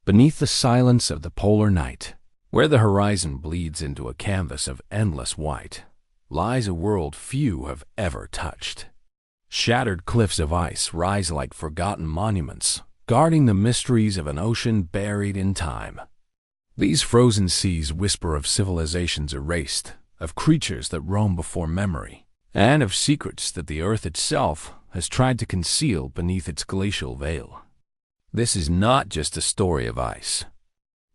Beneath the silence of the polar night, where the horizon bleeds into a canvas of endless white, lies a world few have ever touched. Shattered cliffs of ice rise like forgotten monuments, guarding the mysteries of an ocean buried in time. These frozen seas whisper of civilizations erased, of creatures that roam before memory, and of secrets that the earth itself has tried to conceal beneath its glacial veil. This is not just a story of ice.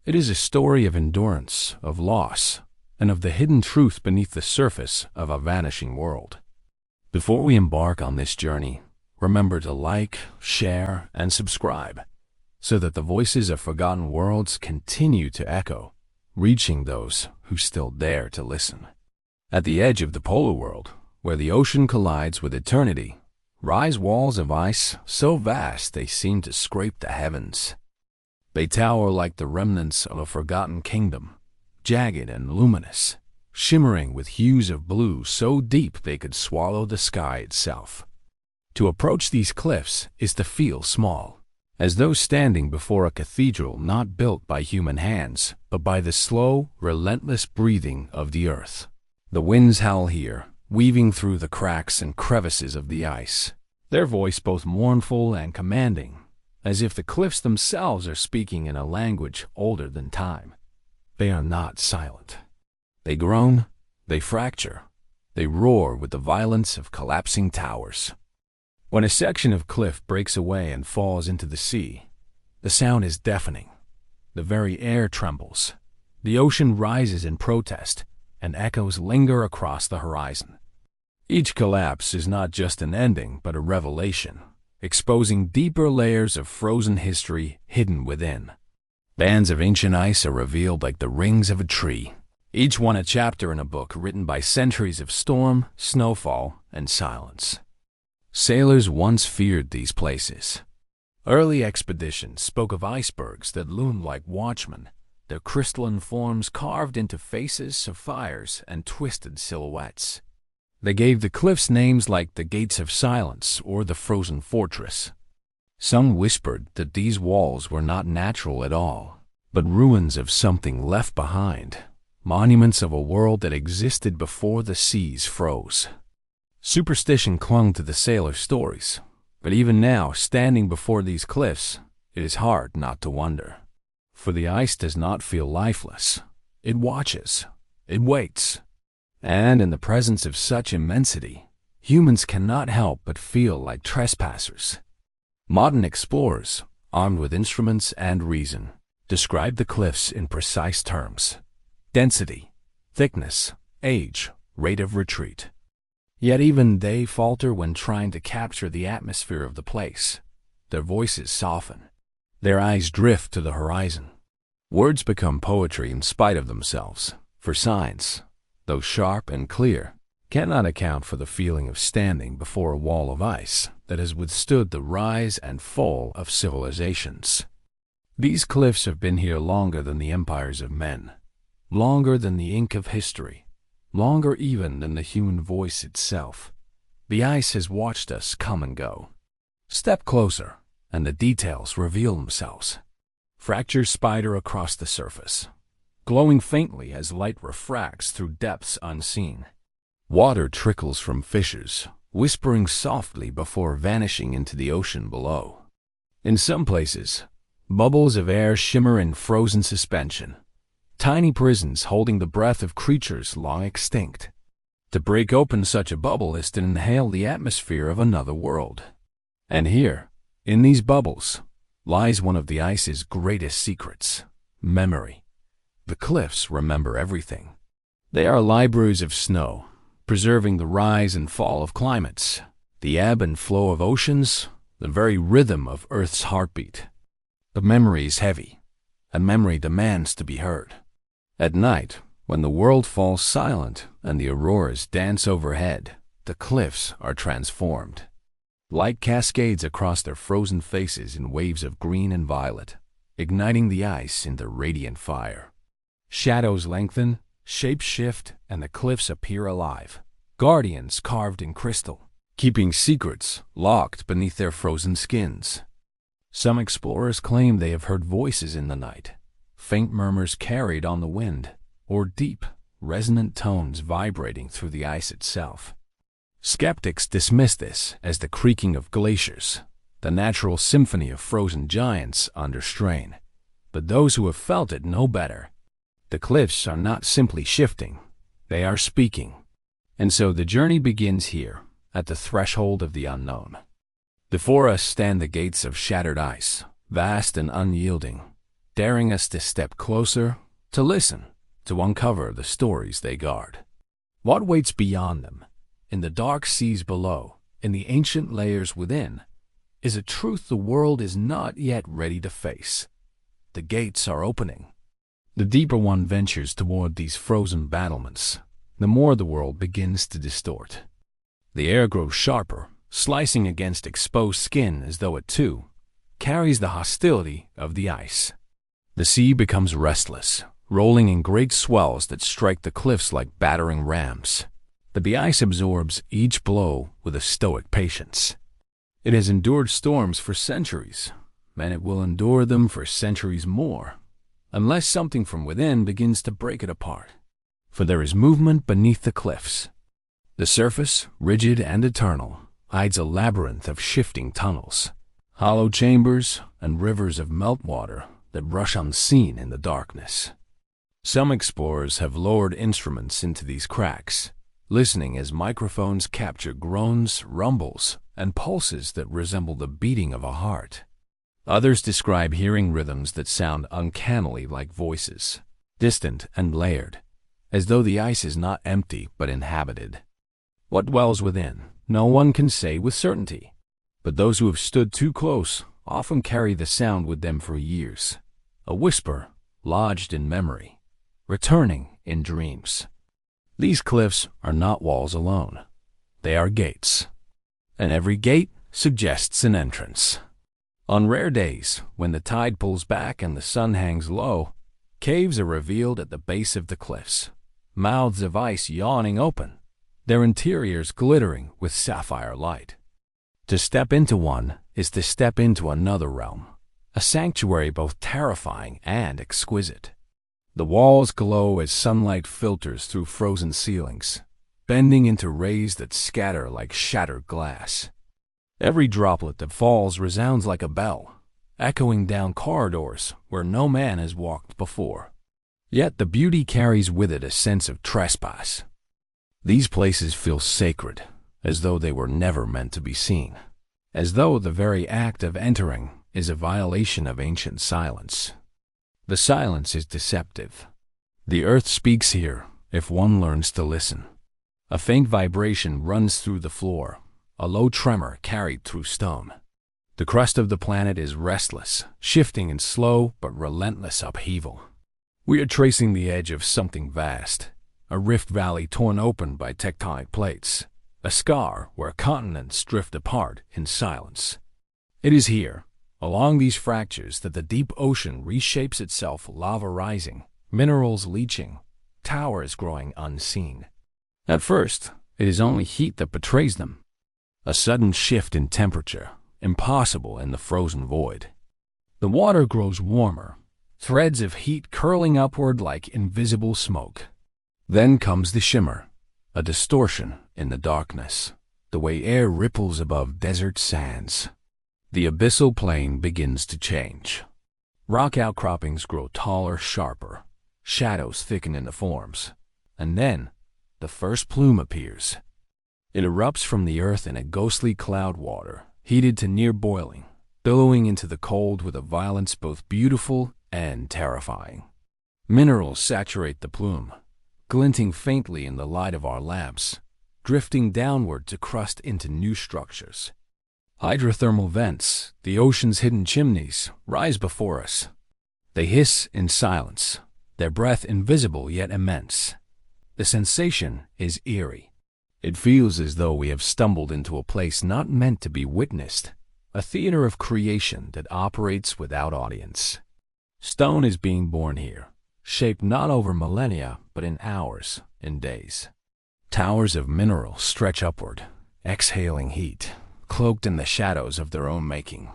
It is a story of endurance, of loss, and of the hidden truth beneath the surface of a vanishing world. Before we embark on this journey, remember to like, share, and subscribe, so that the voices of forgotten worlds continue to echo, reaching those who still dare to listen. At the edge of the polar world, where the ocean collides with eternity, rise walls of ice so vast they seem to scrape the heavens. They tower like the remnants of a forgotten kingdom, jagged and luminous, shimmering with hues of blue so deep they could swallow the sky itself. To approach these cliffs is to feel small, as though standing before a cathedral not built by human hands, but by the slow, relentless breathing of the earth. The winds howl here, weaving through the cracks and crevices of the ice, their voice both mournful and commanding, as if the cliffs themselves are speaking in a language older than time. They are not silent. They groan, they fracture, they roar with the violence of collapsing towers. When a section of cliff breaks away and falls into the sea, the sound is deafening. The very air trembles. The ocean rises in protest, and echoes linger across the horizon. Each collapse is not just an ending, but a revelation, exposing deeper layers of frozen history hidden within. Bands of ancient ice are revealed like the rings of a tree, each one a chapter in a book written by centuries of storm, snowfall, and silence. Sailors once feared these places. Early expeditions spoke of icebergs that loomed like watchmen, their crystalline forms carved into faces, sapphires, and twisted silhouettes. They gave the cliffs names like the Gates of Silence or the Frozen Fortress. Some whispered that these walls were not natural at all, but ruins of something left behind, monuments of a world that existed before the seas froze. Superstition clung to the sailor stories, but even now, standing before these cliffs, it is hard not to wonder. For the ice does not feel lifeless. It watches. It waits. And in the presence of such immensity, humans cannot help but feel like trespassers. Modern explorers, armed with instruments and reason, describe the cliffs in precise terms: density, thickness, age, rate of retreat. Yet even they falter when trying to capture the atmosphere of the place. Their voices soften. Their eyes drift to the horizon. Words become poetry in spite of themselves, for science, though sharp and clear, cannot account for the feeling of standing before a wall of ice that has withstood the rise and fall of civilizations. These cliffs have been here longer than the empires of men, longer than the ink of history, longer even than the human voice itself. The ice has watched us come and go. Step closer, and the details reveal themselves. Fractures spider across the surface, glowing faintly as light refracts through depths unseen. Water trickles from fissures, whispering softly before vanishing into the ocean below. In some places, bubbles of air shimmer in frozen suspension, tiny prisons holding the breath of creatures long extinct. To break open such a bubble is to inhale the atmosphere of another world. And here, in these bubbles, lies one of the ice's greatest secrets: memory. The cliffs remember everything. They are libraries of snow, preserving the rise and fall of climates, the ebb and flow of oceans, the very rhythm of Earth's heartbeat. The memory is heavy, and memory demands to be heard. At night, when the world falls silent and the auroras dance overhead, the cliffs are transformed. Light cascades across their frozen faces in waves of green and violet, igniting the ice into radiant fire. Shadows lengthen, shapes shift, and the cliffs appear alive, guardians carved in crystal, keeping secrets locked beneath their frozen skins. Some explorers claim they have heard voices in the night, faint murmurs carried on the wind, or deep, resonant tones vibrating through the ice itself. Skeptics dismiss this as the creaking of glaciers, the natural symphony of frozen giants under strain. But those who have felt it know better. The cliffs are not simply shifting, they are speaking. And so the journey begins here, at the threshold of the unknown. Before us stand the gates of shattered ice, vast and unyielding, daring us to step closer, to listen, to uncover the stories they guard. What waits beyond them, in the dark seas below, in the ancient layers within, is a truth the world is not yet ready to face. The gates are opening. The deeper one ventures toward these frozen battlements, the more the world begins to distort. The air grows sharper, slicing against exposed skin as though it, too, carries the hostility of the ice. The sea becomes restless, rolling in great swells that strike the cliffs like battering rams. But the ice absorbs each blow with a stoic patience. It has endured storms for centuries, and it will endure them for centuries more, unless something from within begins to break it apart. For there is movement beneath the cliffs. The surface, rigid and eternal, hides a labyrinth of shifting tunnels, hollow chambers, and rivers of meltwater that rush unseen in the darkness. Some explorers have lowered instruments into these cracks, listening as microphones capture groans, rumbles, and pulses that resemble the beating of a heart. Others describe hearing rhythms that sound uncannily like voices, distant and layered, as though the ice is not empty but inhabited. What dwells within, no one can say with certainty, but those who have stood too close often carry the sound with them for years, a whisper lodged in memory, returning in dreams. These cliffs are not walls alone. They are gates, and every gate suggests an entrance. On rare days, when the tide pulls back and the sun hangs low, caves are revealed at the base of the cliffs, mouths of ice yawning open, their interiors glittering with sapphire light. To step into one is to step into another realm, a sanctuary both terrifying and exquisite. The walls glow as sunlight filters through frozen ceilings, bending into rays that scatter like shattered glass. Every droplet that falls resounds like a bell, echoing down corridors where no man has walked before. Yet the beauty carries with it a sense of trespass. These places feel sacred, as though they were never meant to be seen, as though the very act of entering is a violation of ancient silence. The silence is deceptive. The earth speaks here if one learns to listen. A faint vibration runs through the floor, a low tremor carried through stone. The crust of the planet is restless, shifting in slow but relentless upheaval. We are tracing the edge of something vast, a rift valley torn open by tectonic plates, a scar where continents drift apart in silence. It is here, along these fractures, that the deep ocean reshapes itself, lava rising, minerals leaching, towers growing unseen. At first, it is only heat that betrays them. A sudden shift in temperature, impossible in the frozen void. The water grows warmer, threads of heat curling upward like invisible smoke. Then comes the shimmer, a distortion in the darkness, the way air ripples above desert sands. The abyssal plain begins to change. Rock outcroppings grow taller, sharper, shadows thicken in the forms, and then the first plume appears. It erupts from the earth in a ghostly cloud water, heated to near boiling, billowing into the cold with a violence both beautiful and terrifying. Minerals saturate the plume, glinting faintly in the light of our lamps, drifting downward to crust into new structures. Hydrothermal vents, the ocean's hidden chimneys, rise before us. They hiss in silence, their breath invisible yet immense. The sensation is eerie. It feels as though we have stumbled into a place not meant to be witnessed, a theater of creation that operates without audience. Stone is being born here, shaped not over millennia, but in hours, in days. Towers of mineral stretch upward, exhaling heat, cloaked in the shadows of their own making.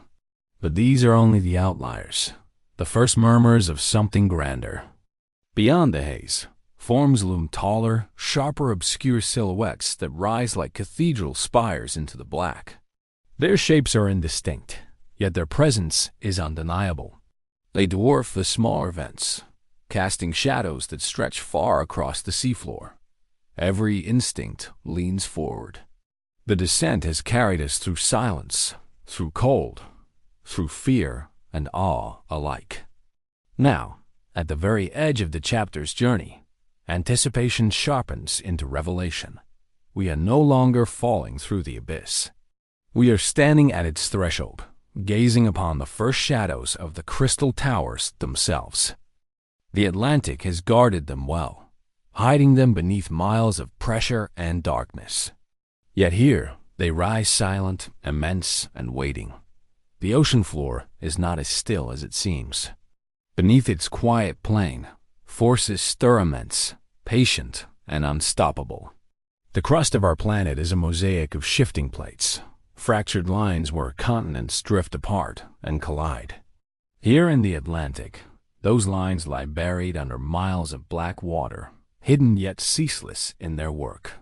But these are only the outliers, the first murmurs of something grander. Beyond the haze, forms loom taller, sharper, obscure silhouettes that rise like cathedral spires into the black. Their shapes are indistinct, yet their presence is undeniable. They dwarf the smaller vents, casting shadows that stretch far across the seafloor. Every instinct leans forward. The descent has carried us through silence, through cold, through fear and awe alike. Now, at the very edge of the chapter's journey, anticipation sharpens into revelation. We are no longer falling through the abyss. We are standing at its threshold, gazing upon the first shadows of the crystal towers themselves. The Atlantic has guarded them well, hiding them beneath miles of pressure and darkness. Yet here they rise silent, immense, and waiting. The ocean floor is not as still as it seems. Beneath its quiet plain, forces stir immense, patient, and unstoppable. The crust of our planet is a mosaic of shifting plates, fractured lines where continents drift apart and collide. Here in the Atlantic, those lines lie buried under miles of black water, hidden yet ceaseless in their work.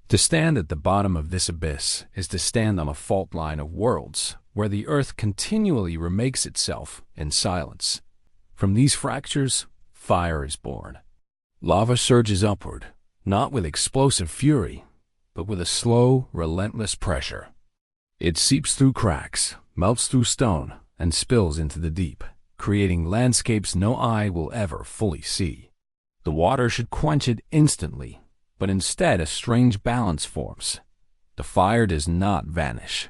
To stand at the bottom of this abyss is to stand on a fault line of worlds where the Earth continually remakes itself in silence. From these fractures, fire is born. Lava surges upward, not with explosive fury, but with a slow, relentless pressure. It seeps through cracks, melts through stone, and spills into the deep, creating landscapes no eye will ever fully see. The water should quench it instantly, but instead a strange balance forms. The fire does not vanish.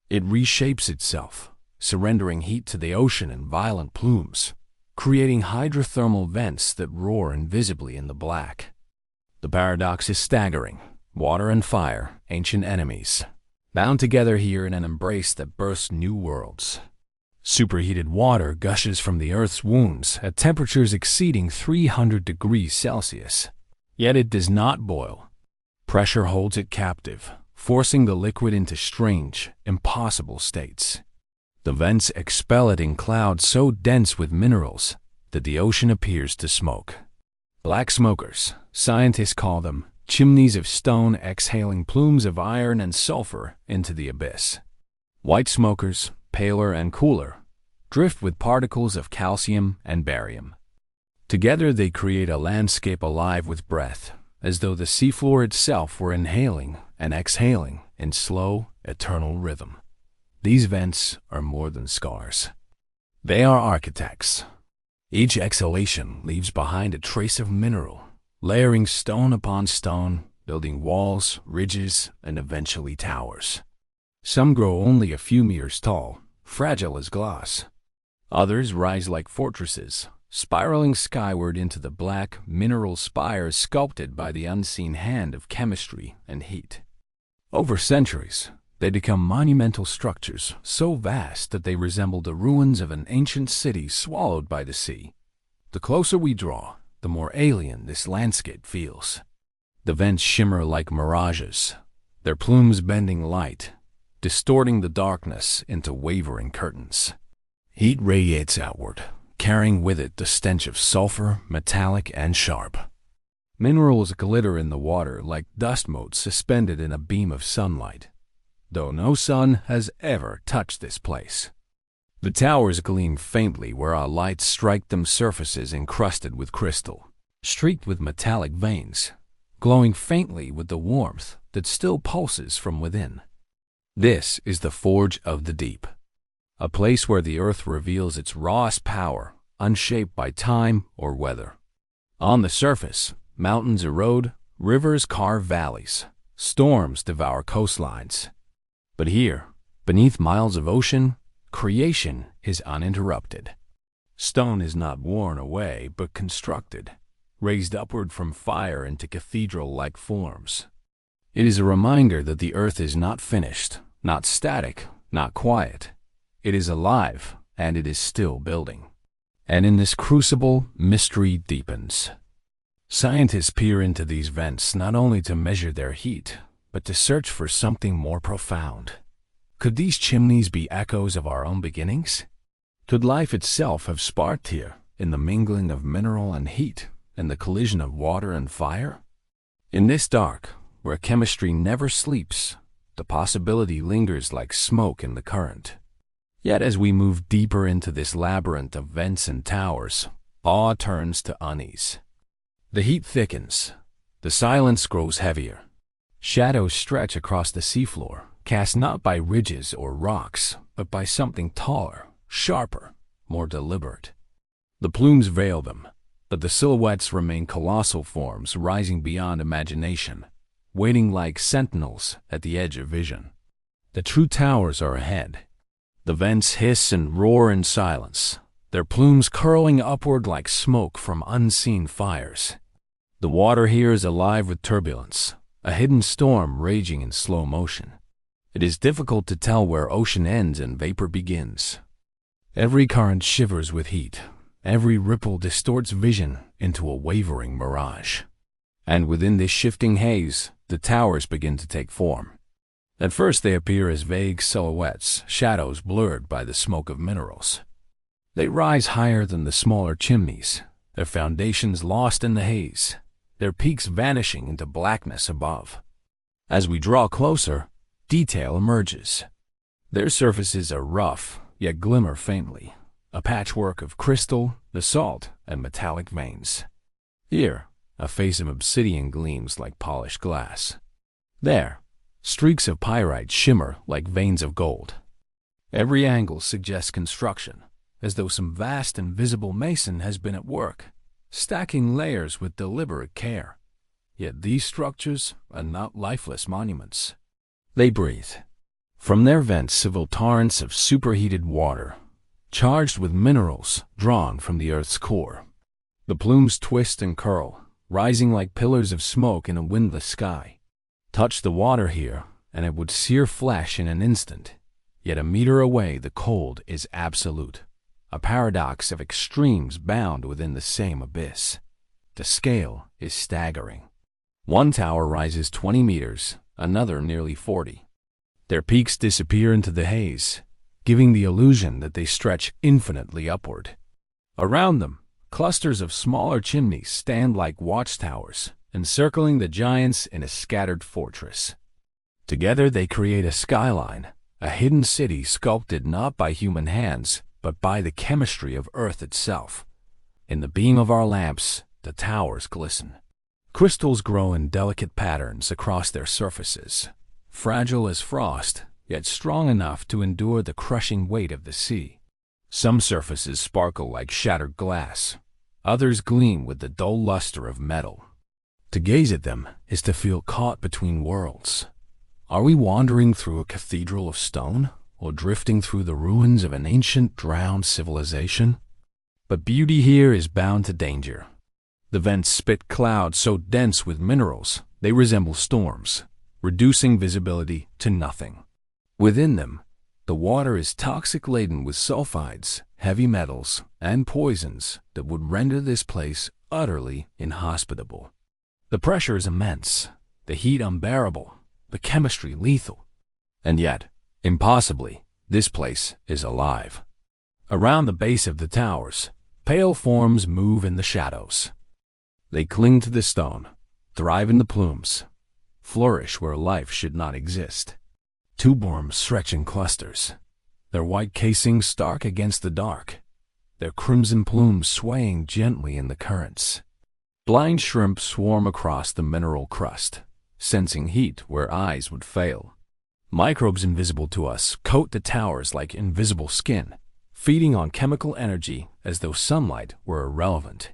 It reshapes itself, surrendering heat to the ocean in violent plumes, creating hydrothermal vents that roar invisibly in the black. The paradox is staggering. Water and fire, ancient enemies, bound together here in an embrace that bursts new worlds. Superheated water gushes from the Earth's wounds at temperatures exceeding 300 degrees Celsius. Yet it does not boil. Pressure holds it captive, forcing the liquid into strange, impossible states. The vents expel it in clouds so dense with minerals that the ocean appears to smoke. Black smokers, scientists call them, chimneys of stone exhaling plumes of iron and sulfur into the abyss. White smokers, paler and cooler, drift with particles of calcium and barium. Together they create a landscape alive with breath, as though the seafloor itself were inhaling and exhaling in slow, eternal rhythm. These vents are more than scars. They are architects. Each exhalation leaves behind a trace of mineral, layering stone upon stone, building walls, ridges, and eventually towers. Some grow only a few meters tall, fragile as glass. Others rise like fortresses, spiraling skyward into the black, mineral spires sculpted by the unseen hand of chemistry and heat. Over centuries, they become monumental structures so vast that they resemble the ruins of an ancient city swallowed by the sea. The closer we draw, the more alien this landscape feels. The vents shimmer like mirages, their plumes bending light, distorting the darkness into wavering curtains. Heat radiates outward, carrying with it the stench of sulfur, metallic and sharp. Minerals glitter in the water like dust motes suspended in a beam of sunlight, though no sun has ever touched this place. The towers gleam faintly where our lights strike them, surfaces encrusted with crystal, streaked with metallic veins, glowing faintly with the warmth that still pulses from within. This is the forge of the deep, a place where the earth reveals its rawest power, unshaped by time or weather. On the surface, mountains erode, rivers carve valleys, storms devour coastlines. But here, beneath miles of ocean, creation is uninterrupted. Stone is not worn away, but constructed, raised upward from fire into cathedral-like forms. It is a reminder that the earth is not finished, not static, not quiet. It is alive, and it is still building. And in this crucible, mystery deepens. Scientists peer into these vents not only to measure their heat, but to search for something more profound. Could these chimneys be echoes of our own beginnings? Could life itself have sparked here, in the mingling of mineral and heat, and the collision of water and fire? In this dark, where chemistry never sleeps, the possibility lingers like smoke in the current. Yet as we move deeper into this labyrinth of vents and towers, awe turns to unease. The heat thickens. The silence grows heavier. Shadows stretch across the seafloor, cast not by ridges or rocks, but by something taller, sharper, more deliberate. The plumes veil them, but the silhouettes remain colossal forms rising beyond imagination, waiting like sentinels at the edge of vision. The true towers are ahead. The vents hiss and roar in silence, their plumes curling upward like smoke from unseen fires. The water here is alive with turbulence, a hidden storm raging in slow motion. It is difficult to tell where ocean ends and vapor begins. Every current shivers with heat. Every ripple distorts vision into a wavering mirage. And within this shifting haze, the towers begin to take form. At first they appear as vague silhouettes, shadows blurred by the smoke of minerals. They rise higher than the smaller chimneys, their foundations lost in the haze, their peaks vanishing into blackness above. As we draw closer, detail emerges. Their surfaces are rough, yet glimmer faintly, a patchwork of crystal, basalt, and metallic veins. Here, a face of obsidian gleams like polished glass. There, streaks of pyrite shimmer like veins of gold. Every angle suggests construction, as though some vast invisible mason has been at work, stacking layers with deliberate care. Yet these structures are not lifeless monuments. They breathe. From their vents sizzle torrents of superheated water, charged with minerals drawn from the Earth's core. The plumes twist and curl, rising like pillars of smoke in a windless sky. Touch the water here, and it would sear flesh in an instant. Yet a meter away the cold is absolute, a paradox of extremes bound within the same abyss. The scale is staggering. One tower rises 20 meters, another nearly 40. Their peaks disappear into the haze, giving the illusion that they stretch infinitely upward. Around them, clusters of smaller chimneys stand like watchtowers, encircling the giants in a scattered fortress. Together they create a skyline, a hidden city sculpted not by human hands, but by the chemistry of Earth itself. In the beam of our lamps, the towers glisten. Crystals grow in delicate patterns across their surfaces, fragile as frost, yet strong enough to endure the crushing weight of the sea. Some surfaces sparkle like shattered glass. Others gleam with the dull luster of metal. To gaze at them is to feel caught between worlds. Are we wandering through a cathedral of stone, or drifting through the ruins of an ancient drowned civilization? But beauty here is bound to danger. The vents spit clouds so dense with minerals they resemble storms, reducing visibility to nothing. Within them, the water is toxic-laden with sulfides, heavy metals, and poisons that would render this place utterly inhospitable. The pressure is immense, the heat unbearable, the chemistry lethal. And yet, impossibly, this place is alive. Around the base of the towers, pale forms move in the shadows. They cling to the stone, thrive in the plumes, flourish where life should not exist. Tube worms stretch in clusters, their white casings stark against the dark, their crimson plumes swaying gently in the currents. Blind shrimp swarm across the mineral crust, sensing heat where eyes would fail. Microbes invisible to us coat the towers like invisible skin, feeding on chemical energy as though sunlight were irrelevant.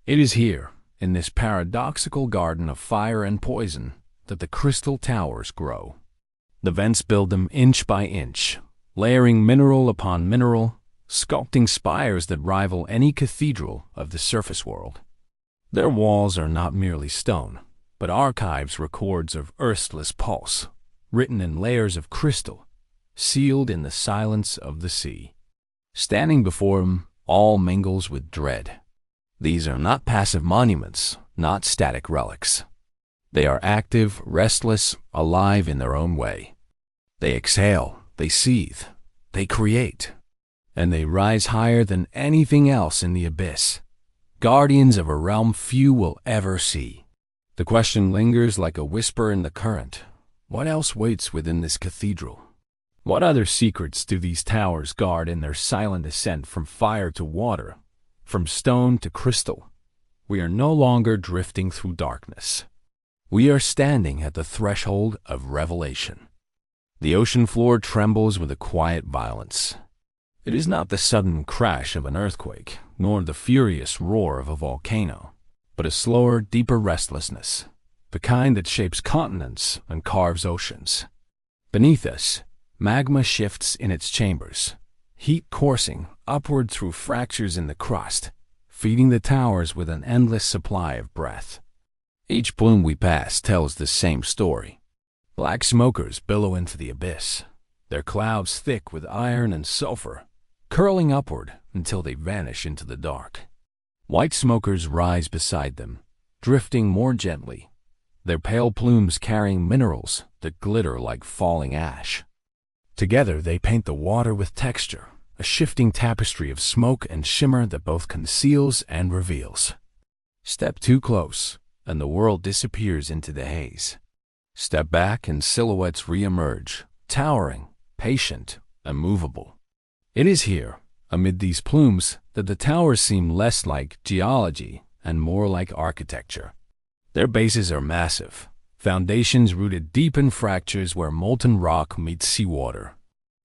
It is here, in this paradoxical garden of fire and poison, that the crystal towers grow. The vents build them inch by inch, layering mineral upon mineral, sculpting spires that rival any cathedral of the surface world. Their walls are not merely stone, but archives records of Earth's pulse, written in layers of crystal, sealed in the silence of the sea. Standing before them, all mingles with dread. These are not passive monuments, not static relics. They are active, restless, alive in their own way. They exhale, They seethe, they create, and they rise higher than anything else in the abyss, guardians of a realm few will ever see. The question lingers like a whisper in the current. What else waits within this cathedral? What other secrets do these towers guard in their silent ascent from fire to water, from stone to crystal? We are no longer drifting through darkness. We are standing at the threshold of revelation. The ocean floor trembles with a quiet violence. It is not the sudden crash of an earthquake, nor the furious roar of a volcano, but a slower, deeper restlessness, the kind that shapes continents and carves oceans. Beneath us, magma shifts in its chambers, heat coursing upward through fractures in the crust, feeding the towers with an endless supply of breath. Each plume we pass tells the same story. Black smokers billow into the abyss, their clouds thick with iron and sulfur, curling upward until they vanish into the dark. White smokers rise beside them, drifting more gently, their pale plumes carrying minerals that glitter like falling ash. Together they paint the water with texture, a shifting tapestry of smoke and shimmer that both conceals and reveals. Step too close, and the world disappears into the haze. Step back and silhouettes re-emerge, towering, patient, immovable. It is here, amid these plumes, that the towers seem less like geology and more like architecture. Their bases are massive, foundations rooted deep in fractures where molten rock meets seawater.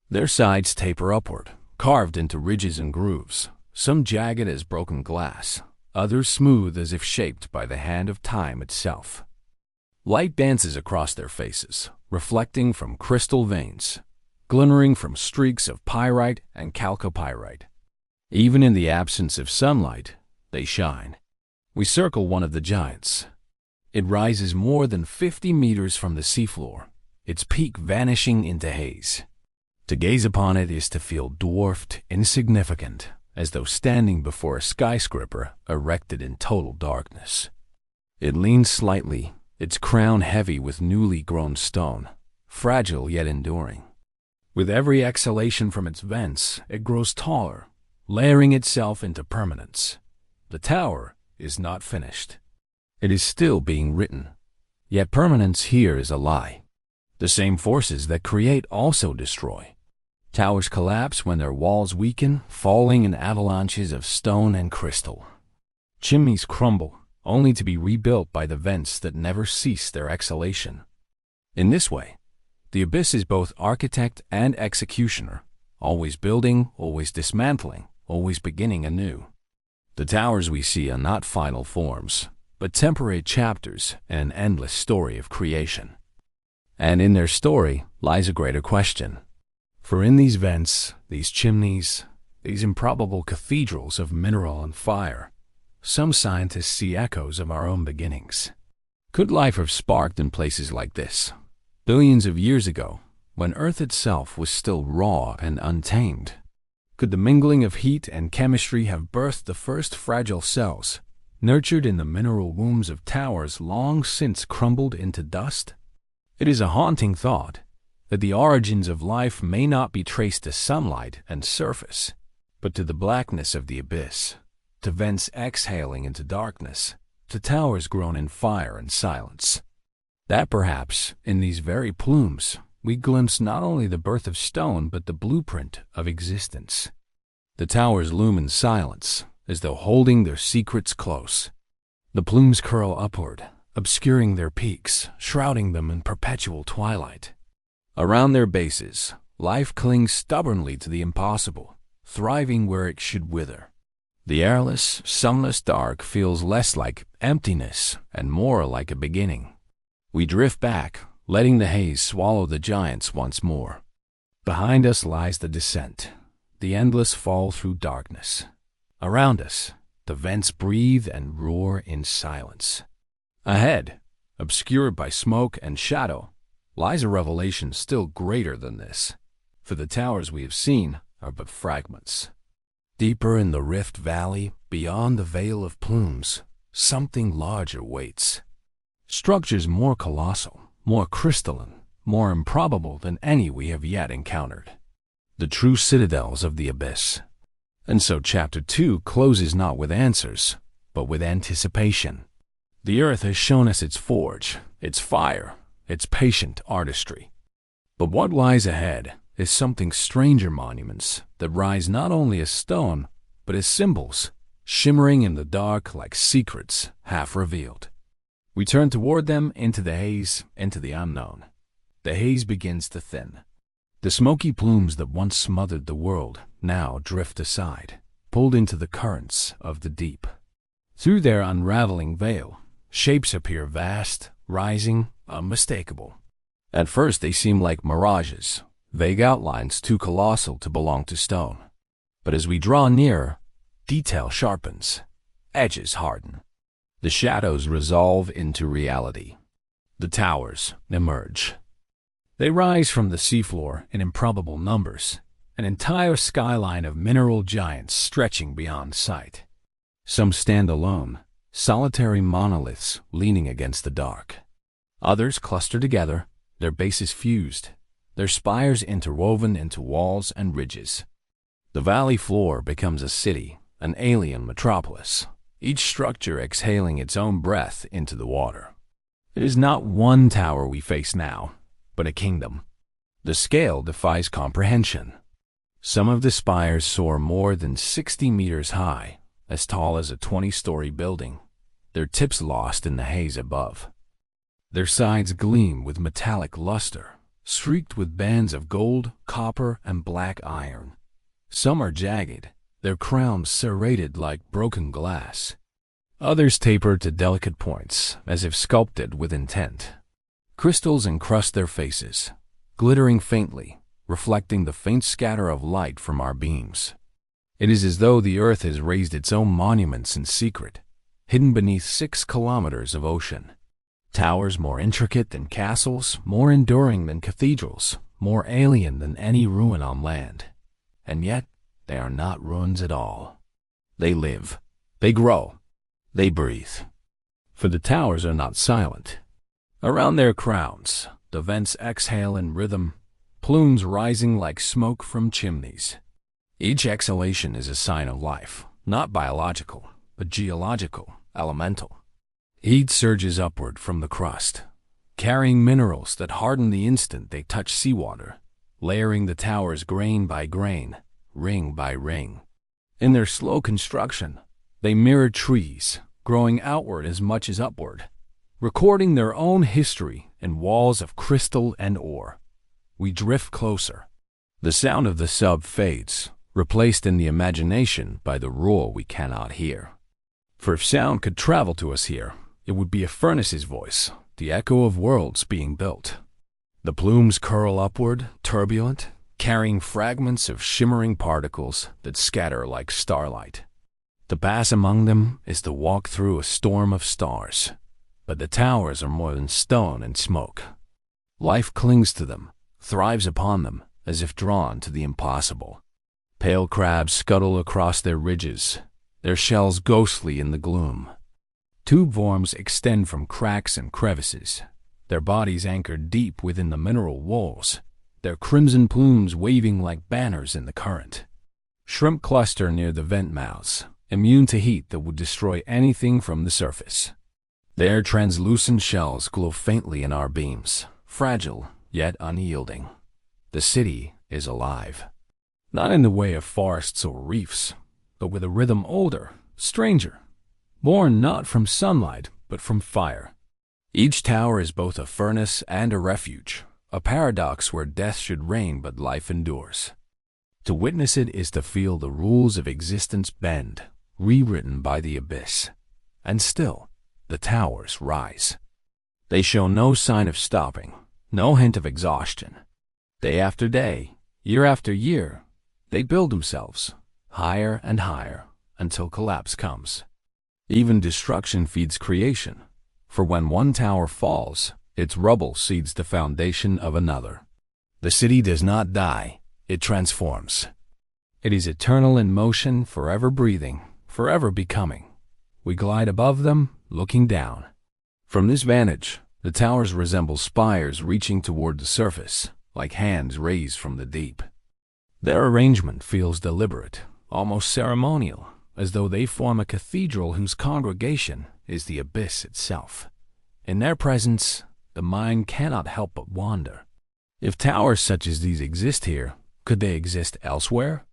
Their sides taper upward, carved into ridges and grooves, some jagged as broken glass, others smooth as if shaped by the hand of time itself. Light dances across their faces, reflecting from crystal veins, glimmering from streaks of pyrite and chalcopyrite. Even in the absence of sunlight, they shine. We circle one of the giants. It rises more than 50 meters from the seafloor, its peak vanishing into haze. To gaze upon it is to feel dwarfed, insignificant, as though standing before a skyscraper erected in total darkness. It leans slightly, its crown heavy with newly grown stone, fragile yet enduring. With every exhalation from its vents, it grows taller, layering itself into permanence. The tower is not finished. It is still being written. Yet permanence here is a lie. The same forces that create also destroy. Towers collapse when their walls weaken, falling in avalanches of stone and crystal. Chimneys crumble, only to be rebuilt by the vents that never cease their exhalation. In this way, the abyss is both architect and executioner, always building, always dismantling, always beginning anew. The towers we see are not final forms, but temporary chapters in an endless story of creation. And in their story lies a greater question. For in these vents, these chimneys, these improbable cathedrals of mineral and fire, some scientists see echoes of our own beginnings. Could life have sparked in places like this, billions of years ago, when Earth itself was still raw and untamed? Could the mingling of heat and chemistry have birthed the first fragile cells, nurtured in the mineral wombs of towers long since crumbled into dust? It is a haunting thought that the origins of life may not be traced to sunlight and surface, but to the blackness of the abyss, to vents exhaling into darkness, to towers grown in fire and silence. That perhaps, in these very plumes, we glimpse not only the birth of stone but the blueprint of existence. The towers loom in silence, as though holding their secrets close. The plumes curl upward, obscuring their peaks, shrouding them in perpetual twilight. Around their bases, life clings stubbornly to the impossible, thriving where it should wither. The airless, sunless dark feels less like emptiness and more like a beginning. We drift back, letting the haze swallow the giants once more. Behind us lies the descent, the endless fall through darkness. Around us, the vents breathe and roar in silence. Ahead, obscured by smoke and shadow, lies a revelation still greater than this, for the towers we have seen are but fragments. Deeper in the rift valley, beyond the veil of plumes, something larger waits. Structures more colossal, more crystalline, more improbable than any we have yet encountered. The true citadels of the abyss. And so Chapter 2 closes not with answers, but with anticipation. The earth has shown us its forge, its fire, its patient artistry. But what lies ahead is something stranger, monuments that rise not only as stone, but as symbols, shimmering in the dark like secrets half revealed. We turn toward them, into the haze, into the unknown. The haze begins to thin. The smoky plumes that once smothered the world now drift aside, pulled into the currents of the deep. Through their unraveling veil, shapes appear vast, rising, unmistakable. At first they seem like mirages, vague outlines too colossal to belong to stone. But as we draw nearer, detail sharpens, edges harden. The shadows resolve into reality. The towers emerge. They rise from the seafloor in improbable numbers, an entire skyline of mineral giants stretching beyond sight. Some stand alone, solitary monoliths leaning against the dark. Others cluster together, their bases fused, their spires interwoven into walls and ridges. The valley floor becomes a city, an alien metropolis, each structure exhaling its own breath into the water. It is not one tower we face now, but a kingdom. The scale defies comprehension. Some of the spires soar more than 60 meters high, as tall as a 20-story building, their tips lost in the haze above. Their sides gleam with metallic luster, streaked with bands of gold, copper, and black iron. Some are jagged, their crowns serrated like broken glass. Others taper to delicate points, as if sculpted with intent. Crystals encrust their faces, glittering faintly, reflecting the faint scatter of light from our beams. It is as though the earth has raised its own monuments in secret, hidden beneath 6 kilometers of ocean. Towers more intricate than castles, more enduring than cathedrals, more alien than any ruin on land. And yet, they are not ruins at all. They live, they grow, they breathe. For the towers are not silent. Around their crowns, the vents exhale in rhythm, plumes rising like smoke from chimneys. Each exhalation is a sign of life, not biological, but geological, elemental. Heat surges upward from the crust, carrying minerals that harden the instant they touch seawater, layering the towers grain by grain, ring by ring. In their slow construction, they mirror trees, growing outward as much as upward, recording their own history in walls of crystal and ore. We drift closer. The sound of the sub fades, replaced in the imagination by the roar we cannot hear. For if sound could travel to us here, it would be a furnace's voice, the echo of worlds being built. The plumes curl upward, turbulent, carrying fragments of shimmering particles that scatter like starlight. To pass among them is to walk through a storm of stars. But the towers are more than stone and smoke. Life clings to them, thrives upon them, as if drawn to the impossible. Pale crabs scuttle across their ridges, their shells ghostly in the gloom. Tube forms extend from cracks and crevices, their bodies anchored deep within the mineral walls, their crimson plumes waving like banners in the current. Shrimp cluster near the vent mouths, immune to heat that would destroy anything from the surface. Their translucent shells glow faintly in our beams, fragile yet unyielding. The city is alive, not in the way of forests or reefs, but with a rhythm older, stranger, born not from sunlight but from fire. Each tower is both a furnace and a refuge, a paradox where death should reign but life endures. To witness it is to feel the rules of existence bend, rewritten by the abyss. And still, the towers rise. They show no sign of stopping, no hint of exhaustion. Day after day, year after year, they build themselves, higher and higher, until collapse comes. Even destruction feeds creation, for when one tower falls, its rubble seeds the foundation of another. The city does not die, it transforms. It is eternal in motion, forever breathing, forever becoming. We glide above them, looking down. From this vantage, The towers resemble spires reaching toward the surface, like hands raised from the deep. Their arrangement feels deliberate, almost ceremonial, as though they form a cathedral whose congregation is the abyss itself. In their presence, the mind cannot help but wander. If towers such as these exist here, could they exist elsewhere?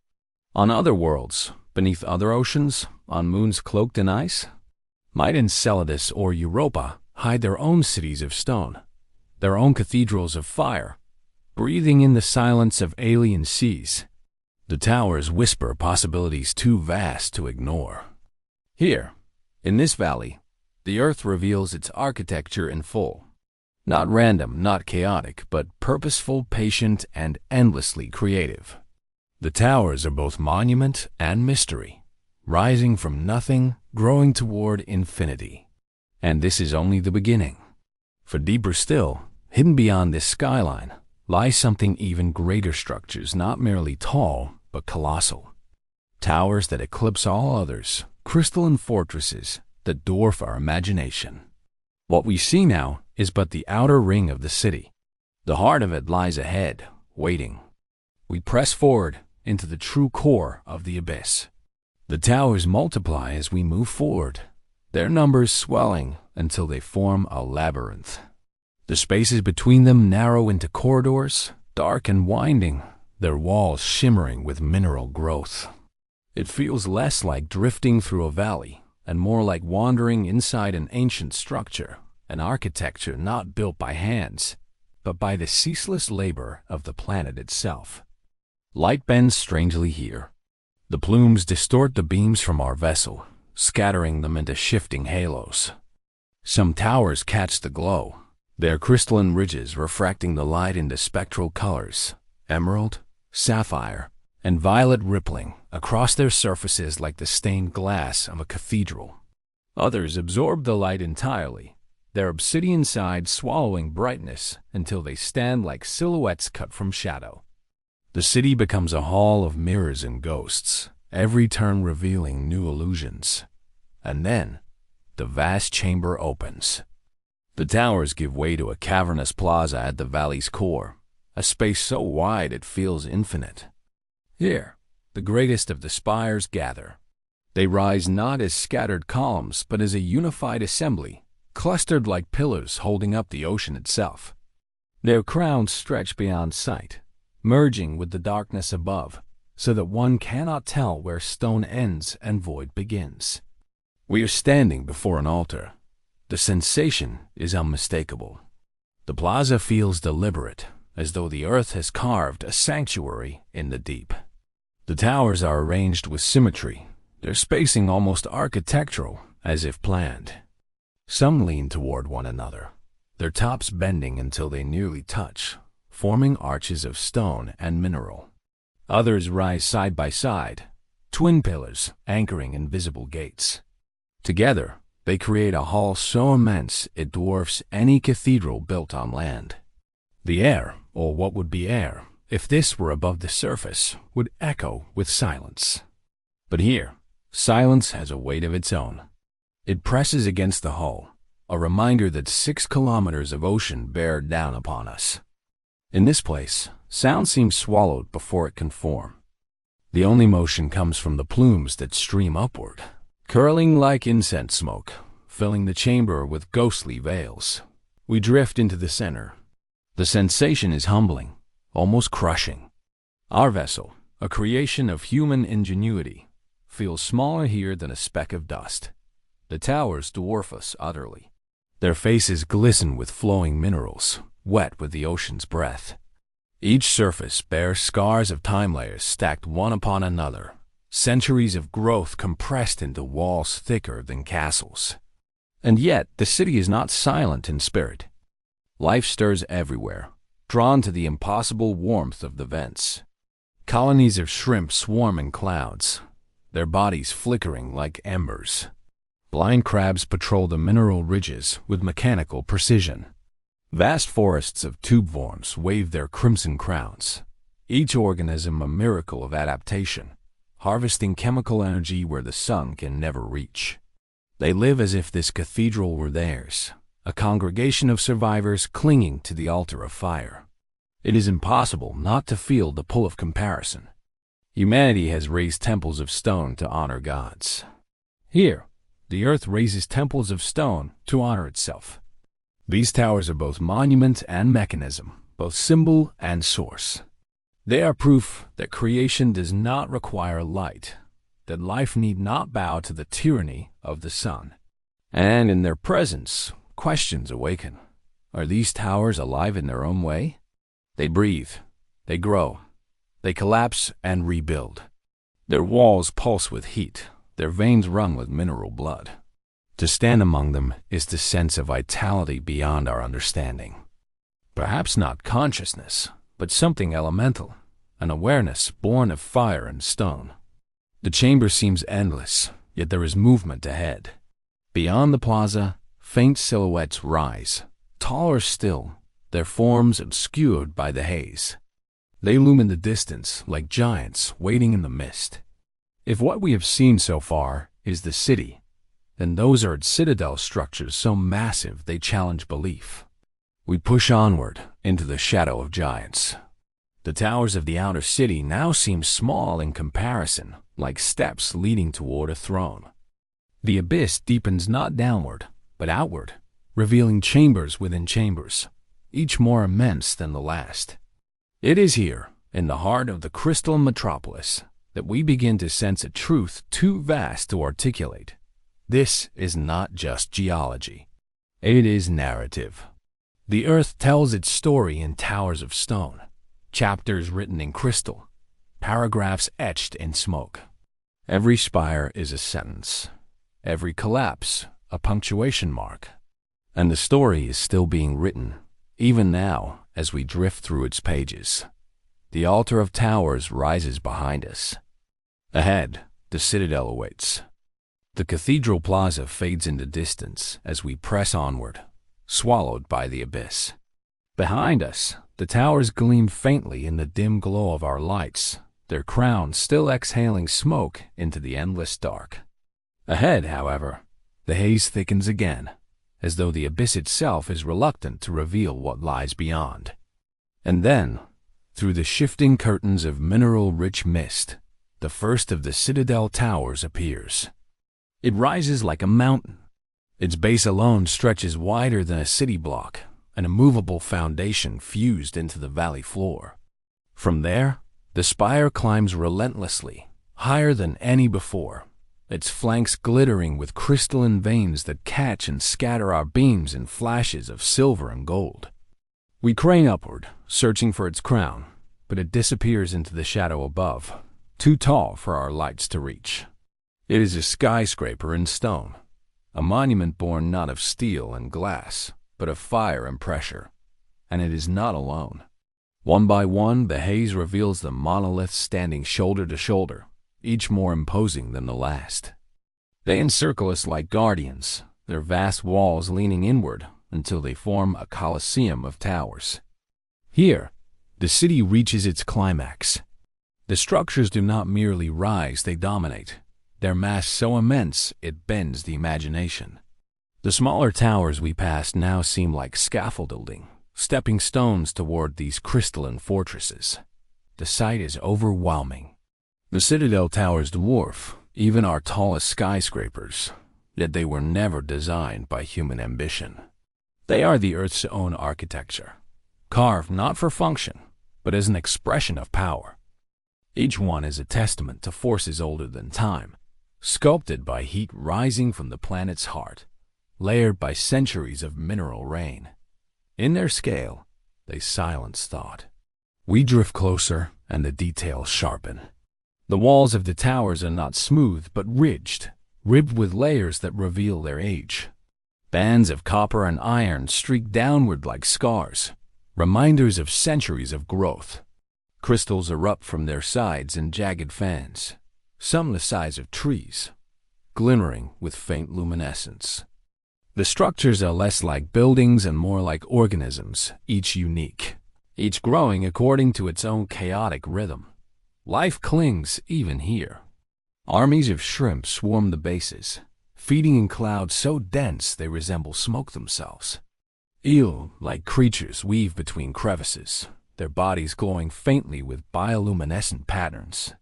On other worlds, beneath other oceans, on moons cloaked in ice? Might Enceladus or Europa hide their own cities of stone, their own cathedrals of fire, breathing in the silence of alien seas? The towers whisper possibilities too vast to ignore. Here, in this valley, the Earth reveals its architecture in full. Not random, not chaotic, but purposeful, patient, and endlessly creative. The towers are both monument and mystery, rising from nothing, growing toward infinity. And this is only the beginning. For deeper still, hidden beyond this skyline, lies something even greater: structures not merely tall, but colossal. Towers that eclipse all others, crystalline fortresses that dwarf our imagination. What we see now is but the outer ring of the city. The heart of it lies ahead, waiting. We press forward into the true core of the abyss. The towers multiply as we move forward, their numbers swelling until they form a labyrinth. The spaces between them narrow into corridors, dark and winding, their walls shimmering with mineral growth. It feels less like drifting through a valley and more like wandering inside an ancient structure, an architecture not built by hands, but by the ceaseless labor of the planet itself. Light bends strangely here. The plumes distort the beams from our vessel, scattering them into shifting halos. Some towers catch the glow, their crystalline ridges refracting the light into spectral colors, emerald, sapphire, and violet rippling across their surfaces like the stained glass of a cathedral. Others absorb the light entirely, their obsidian sides swallowing brightness until they stand like silhouettes cut from shadow. The city becomes a hall of mirrors and ghosts, every turn revealing new illusions. And then, the vast chamber opens. The towers give way to a cavernous plaza at the valley's core, a space so wide it feels infinite. Here, the greatest of the spires gather. They rise not as scattered columns, but as a unified assembly, clustered like pillars holding up the ocean itself. Their crowns stretch beyond sight, merging with the darkness above, so that one cannot tell where stone ends and void begins. We are standing before an altar. The sensation is unmistakable. The plaza feels deliberate, as though the earth has carved a sanctuary in the deep. The towers are arranged with symmetry, their spacing almost architectural, as if planned. Some lean toward one another, their tops bending until they nearly touch, forming arches of stone and mineral. Others rise side by side, twin pillars anchoring invisible gates. Together, they create a hall so immense it dwarfs any cathedral built on land. The air, or what would be air, if this were above the surface, would echo with silence. But here, silence has a weight of its own. It presses against the hull, a reminder that 6 kilometers of ocean bear down upon us. In this place, sound seems swallowed before it can form. The only motion comes from the plumes that stream upward, curling like incense smoke, filling the chamber with ghostly veils. We drift into the center. The sensation is humbling, almost crushing. Our vessel, a creation of human ingenuity, feels smaller here than a speck of dust. The towers dwarf us utterly. Their faces glisten with flowing minerals, wet with the ocean's breath. Each surface bears scars of time layers stacked one upon another, centuries of growth compressed into walls thicker than castles. And yet, the city is not silent in spirit. Life stirs everywhere, drawn to the impossible warmth of the vents. Colonies of shrimp swarm in clouds, their bodies flickering like embers. Blind crabs patrol the mineral ridges with mechanical precision. Vast forests of tube worms wave their crimson crowns, each organism a miracle of adaptation, harvesting chemical energy where the sun can never reach. They live as if this cathedral were theirs, a congregation of survivors clinging to the altar of fire. It is impossible not to feel the pull of comparison. Humanity has raised temples of stone to honor gods. Here, the earth raises temples of stone to honor itself. These towers are both monument and mechanism, both symbol and source. They are proof that creation does not require light, that life need not bow to the tyranny of the sun. And in their presence, questions awaken. Are these towers alive in their own way? They breathe, they grow, they collapse and rebuild. Their walls pulse with heat, their veins run with mineral blood. To stand among them is to sense a vitality beyond our understanding. Perhaps not consciousness, but something elemental, an awareness born of fire and stone. The chamber seems endless, yet there is movement ahead. Beyond the plaza, faint silhouettes rise, taller still, their forms obscured by the haze. They loom in the distance like giants waiting in the mist. If what we have seen so far is the city, then those are its citadel structures so massive they challenge belief. We push onward into the shadow of giants. The towers of the outer city now seem small in comparison, like steps leading toward a throne. The abyss deepens not downward, but outward, revealing chambers within chambers, each more immense than the last. It is here, in the heart of the crystal metropolis, that we begin to sense a truth too vast to articulate. This is not just geology. It is narrative. The earth tells its story in towers of stone, chapters written in crystal, paragraphs etched in smoke. Every spire is a sentence, every collapse a punctuation mark. And the story is still being written, even now, as we drift through its pages. The altar of towers rises behind us. Ahead, the citadel awaits. The cathedral plaza fades into distance as we press onward, swallowed by the abyss. Behind us, the towers gleam faintly in the dim glow of our lights, their crowns still exhaling smoke into the endless dark. Ahead, however, the haze thickens again, as though the abyss itself is reluctant to reveal what lies beyond. And then, through the shifting curtains of mineral-rich mist, the first of the citadel towers appears. It rises like a mountain. Its base alone stretches wider than a city block, an immovable foundation fused into the valley floor. From there, the spire climbs relentlessly, higher than any before, its flanks glittering with crystalline veins that catch and scatter our beams in flashes of silver and gold. We crane upward, searching for its crown, but it disappears into the shadow above, too tall for our lights to reach. It is a skyscraper in stone, a monument born not of steel and glass, but of fire and pressure. And it is not alone. One by one, the haze reveals the monoliths standing shoulder to shoulder, each more imposing than the last. They encircle us like guardians, their vast walls leaning inward until they form a coliseum of towers. Here, the city reaches its climax. The structures do not merely rise, they dominate, their mass so immense it bends the imagination. The smaller towers we pass now seem like scaffolding, stepping stones toward these crystalline fortresses. The sight is overwhelming. The citadel towers dwarf even our tallest skyscrapers, yet they were never designed by human ambition. They are the Earth's own architecture, carved not for function, but as an expression of power. Each one is a testament to forces older than time, sculpted by heat rising from the planet's heart, layered by centuries of mineral rain. In their scale, they silence thought. We drift closer, and the details sharpen. The walls of the towers are not smooth but ridged, ribbed with layers that reveal their age. Bands of copper and iron streak downward like scars, reminders of centuries of growth. Crystals erupt from their sides in jagged fans, some the size of trees, glimmering with faint luminescence. The structures are less like buildings and more like organisms, each unique, each growing according to its own chaotic rhythm. Life clings even here. Armies of shrimp swarm the bases, feeding in clouds so dense they resemble smoke themselves. Eel-like creatures weave between crevices, their bodies glowing faintly with bioluminescent patterns.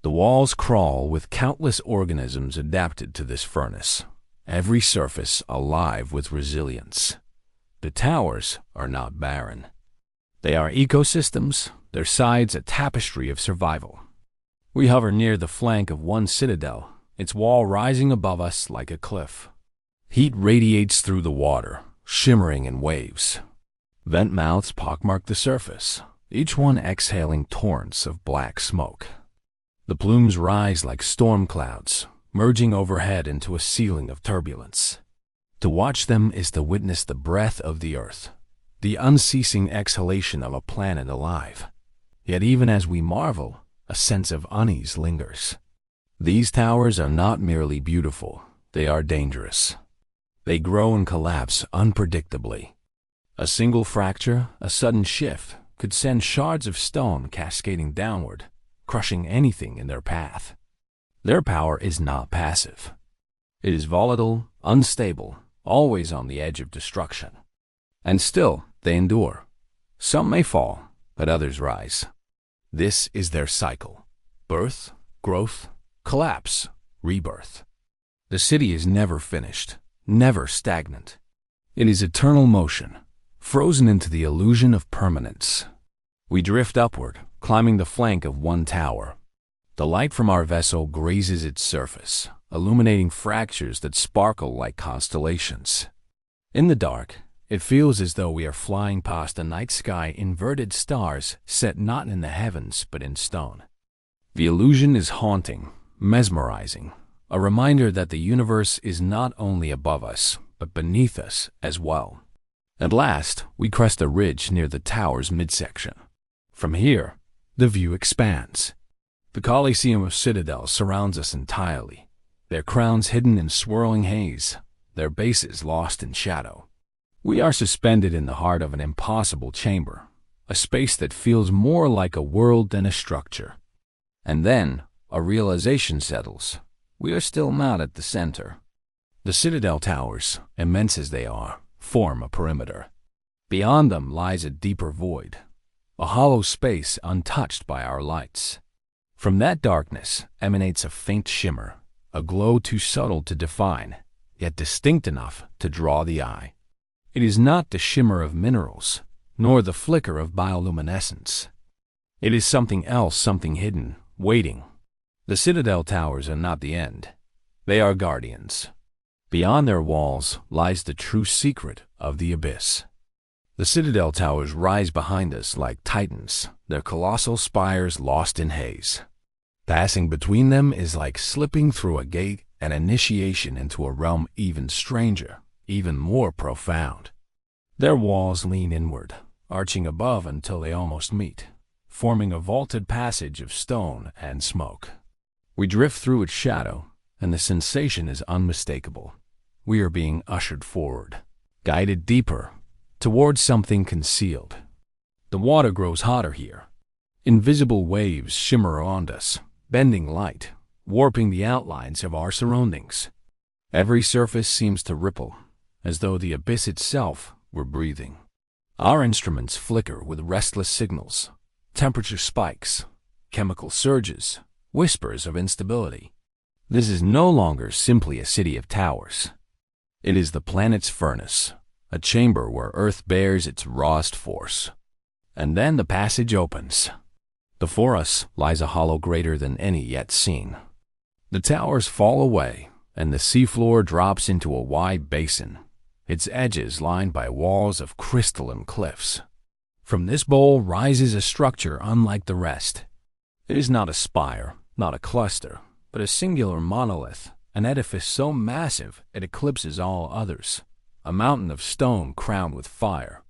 The walls crawl with countless organisms adapted to this furnace, every surface alive with resilience. The towers are not barren. They are ecosystems, their sides a tapestry of survival. We hover near the flank of one citadel, its wall rising above us like a cliff. Heat radiates through the water, shimmering in waves. Vent mouths pockmark the surface, each one exhaling torrents of black smoke. The plumes rise like storm clouds, merging overhead into a ceiling of turbulence. To watch them is to witness the breath of the earth, the unceasing exhalation of a planet alive. Yet even as we marvel, a sense of unease lingers. These towers are not merely beautiful, they are dangerous. They grow and collapse unpredictably. A single fracture, a sudden shift, could send shards of stone cascading downward, crushing anything in their path. Their power is not passive. It is volatile, unstable, always on the edge of destruction. And still, they endure. Some may fall, but others rise. This is their cycle: birth, growth, collapse, rebirth. The city is never finished, never stagnant. It is eternal motion, frozen into the illusion of permanence. We drift upward, climbing the flank of one tower. The light from our vessel grazes its surface, illuminating fractures that sparkle like constellations. In the dark, it feels as though we are flying past a night sky inverted stars set not in the heavens but in stone. The illusion is haunting, mesmerizing, a reminder that the universe is not only above us, but beneath us as well. At last, we crest a ridge near the tower's midsection. From here, the view expands. The Colosseum of citadels surrounds us entirely, their crowns hidden in swirling haze, their bases lost in shadow. We are suspended in the heart of an impossible chamber, a space that feels more like a world than a structure. And then, a realization settles. We are still not at the center. The citadel towers, immense as they are, form a perimeter. Beyond them lies a deeper void, a hollow space untouched by our lights. From that darkness emanates a faint shimmer, a glow too subtle to define, yet distinct enough to draw the eye. It is not the shimmer of minerals, nor the flicker of bioluminescence. It is something else, something hidden, waiting. The citadel towers are not the end. They are guardians. Beyond their walls lies the true secret of the abyss. The citadel towers rise behind us like titans, their colossal spires lost in haze. Passing between them is like slipping through a gate, an initiation into a realm even stranger, even more profound. Their walls lean inward, arching above until they almost meet, forming a vaulted passage of stone and smoke. We drift through its shadow, and the sensation is unmistakable. We are being ushered forward, guided deeper, towards something concealed. The water grows hotter here. Invisible waves shimmer around us, bending light, warping the outlines of our surroundings. Every surface seems to ripple, as though the abyss itself were breathing. Our instruments flicker with restless signals, temperature spikes, chemical surges, whispers of instability. This is no longer simply a city of towers. It is the planet's furnace, a chamber where Earth bears its rawest force. And then the passage opens. Before us lies a hollow greater than any yet seen. The towers fall away, and the seafloor drops into a wide basin, its edges lined by walls of crystalline cliffs. From this bowl rises a structure unlike the rest. It is not a spire, not a cluster, but a singular monolith, an edifice so massive it eclipses all others, a mountain of stone crowned with fire.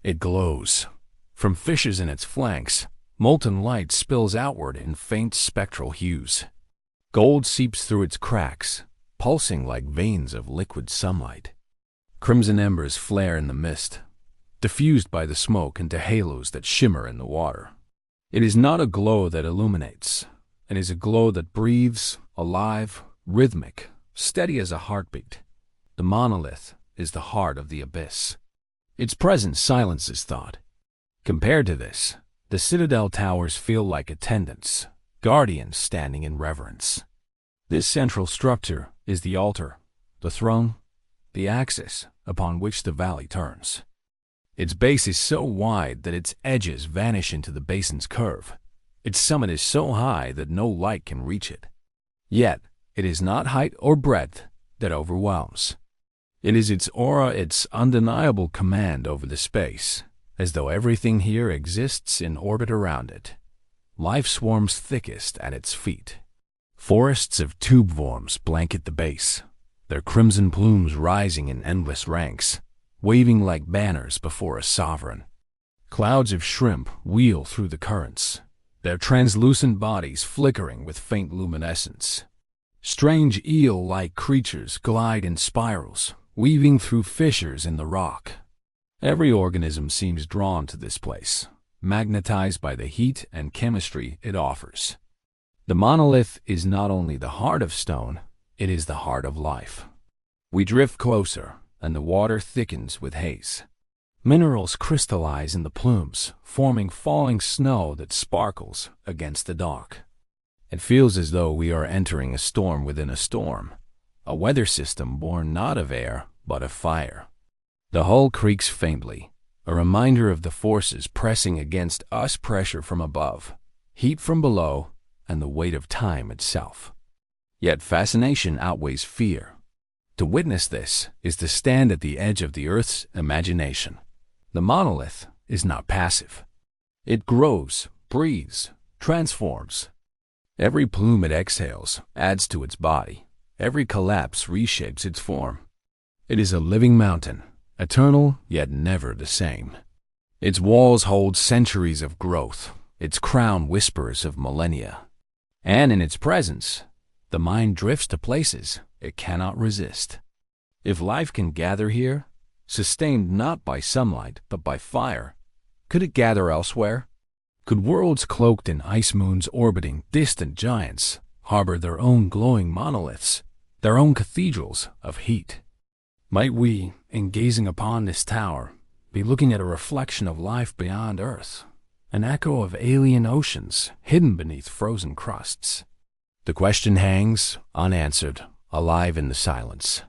It glows. From fissures in its flanks, molten light spills outward in faint spectral hues. Gold seeps through its cracks, pulsing like veins of liquid sunlight. Crimson embers flare in the mist, diffused by the smoke into halos that shimmer in the water. It is not a glow that illuminates. It is a glow that breathes, alive, rhythmic, steady as a heartbeat. The monolith is the heart of the abyss. Its presence silences thought. Compared to this, the citadel towers feel like attendants, guardians standing in reverence. This central structure is the altar, the throne, the axis upon which the valley turns. Its base is so wide that its edges vanish into the basin's curve. Its summit is so high that no light can reach it. Yet, it is not height or breadth that overwhelms. It is its aura, its undeniable command over the space, as though everything here exists in orbit around it. Life swarms thickest at its feet. Forests of tube worms blanket the base, their crimson plumes rising in endless ranks, waving like banners before a sovereign. Clouds of shrimp wheel through the currents, their translucent bodies flickering with faint luminescence. Strange eel-like creatures glide in spirals, weaving through fissures in the rock. Every organism seems drawn to this place, magnetized by the heat and chemistry it offers. The monolith is not only the heart of stone, it is the heart of life. We drift closer, and the water thickens with haze. Minerals crystallize in the plumes, forming falling snow that sparkles against the dark. It feels as though we are entering a storm within a storm, a weather system born not of air, but of fire. The hull creaks faintly, a reminder of the forces pressing against us, pressure from above, heat from below, and the weight of time itself. Yet fascination outweighs fear. To witness this is to stand at the edge of the Earth's imagination. The monolith is not passive. It grows, breathes, transforms. Every plume it exhales adds to its body. Every collapse reshapes its form. It is a living mountain, eternal yet never the same. Its walls hold centuries of growth, its crown whispers of millennia. And in its presence, the mind drifts to places it cannot resist. If life can gather here, sustained not by sunlight but by fire, could it gather elsewhere? Could worlds cloaked in ice moons orbiting distant giants harbor their own glowing monoliths, their own cathedrals of heat? Might we, in gazing upon this tower, be looking at a reflection of life beyond Earth, an echo of alien oceans hidden beneath frozen crusts? The question hangs, unanswered, alive in the silence.